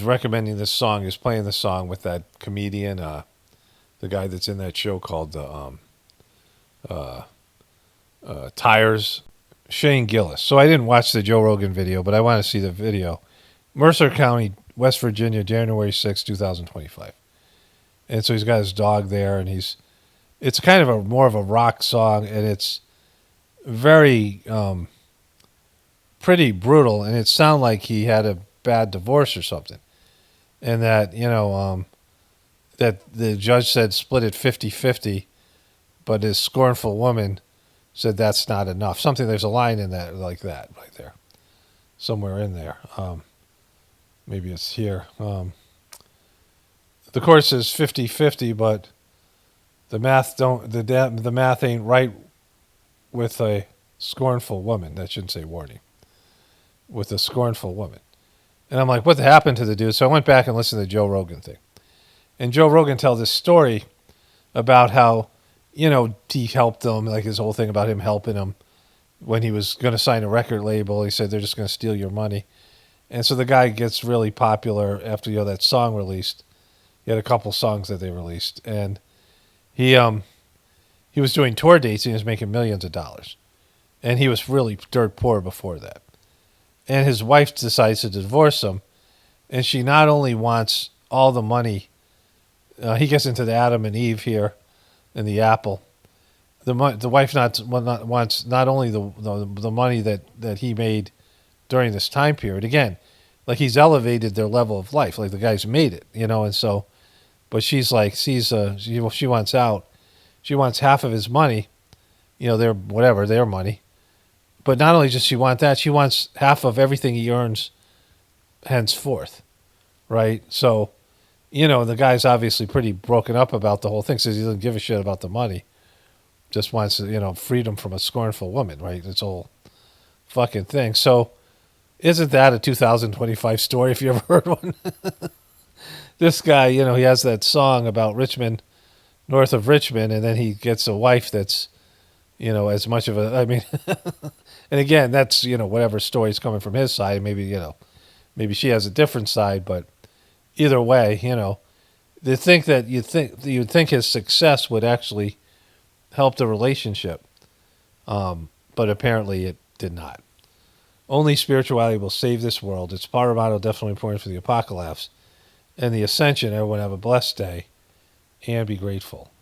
recommending this song. He was playing the song with that comedian, the guy that's in that show called Tires, Shane Gillis. So I didn't watch the Joe Rogan video, but I want to see the video. Mercer County, West Virginia, January 6, 2025. And so he's got his dog there, and it's kind of more of a rock song, and it's very pretty brutal, and it sounds like he had a bad divorce or something. And that, that the judge said split it 50-50, but his scornful woman said that's not enough. There's a line in that like that right there. Somewhere in there. Maybe it's here. The court says 50-50, but the math the math ain't right with a scornful woman. That shouldn't say warning. With a scornful woman. And I'm like, what happened to the dude? So I went back and listened to the Joe Rogan thing. And Joe Rogan tells this story about how, he helped them, like his whole thing about him helping him when he was going to sign a record label. He said, they're just going to steal your money. And so the guy gets really popular after, that song released. He had a couple songs that they released. And he was doing tour dates, and he was making millions of dollars. And he was really dirt poor before that. And his wife decides to divorce him, and she not only wants all the money, he gets into the Adam and Eve here, and the apple. The wife wants not only the money that he made during this time period. Again, like he's elevated their level of life, like the guy's made it, and so, but she's like she wants out. She wants half of his money, their money. But not only does she want that, she wants half of everything he earns henceforth, right? So, the guy's obviously pretty broken up about the whole thing, says he doesn't give a shit about the money, just wants, freedom from a scornful woman, right? This whole fucking thing. So, isn't that a 2025 story, if you ever heard one? This guy, he has that song about Richmond, North of Richmond, and then he gets a wife that's, as much of and again, that's, whatever story's coming from his side. Maybe, maybe she has a different side, but either way, they think that you'd think his success would actually help the relationship. But apparently it did not. Only spirituality will save this world. It's paramount, definitely important for the apocalypse and the ascension. Everyone have a blessed day and be grateful.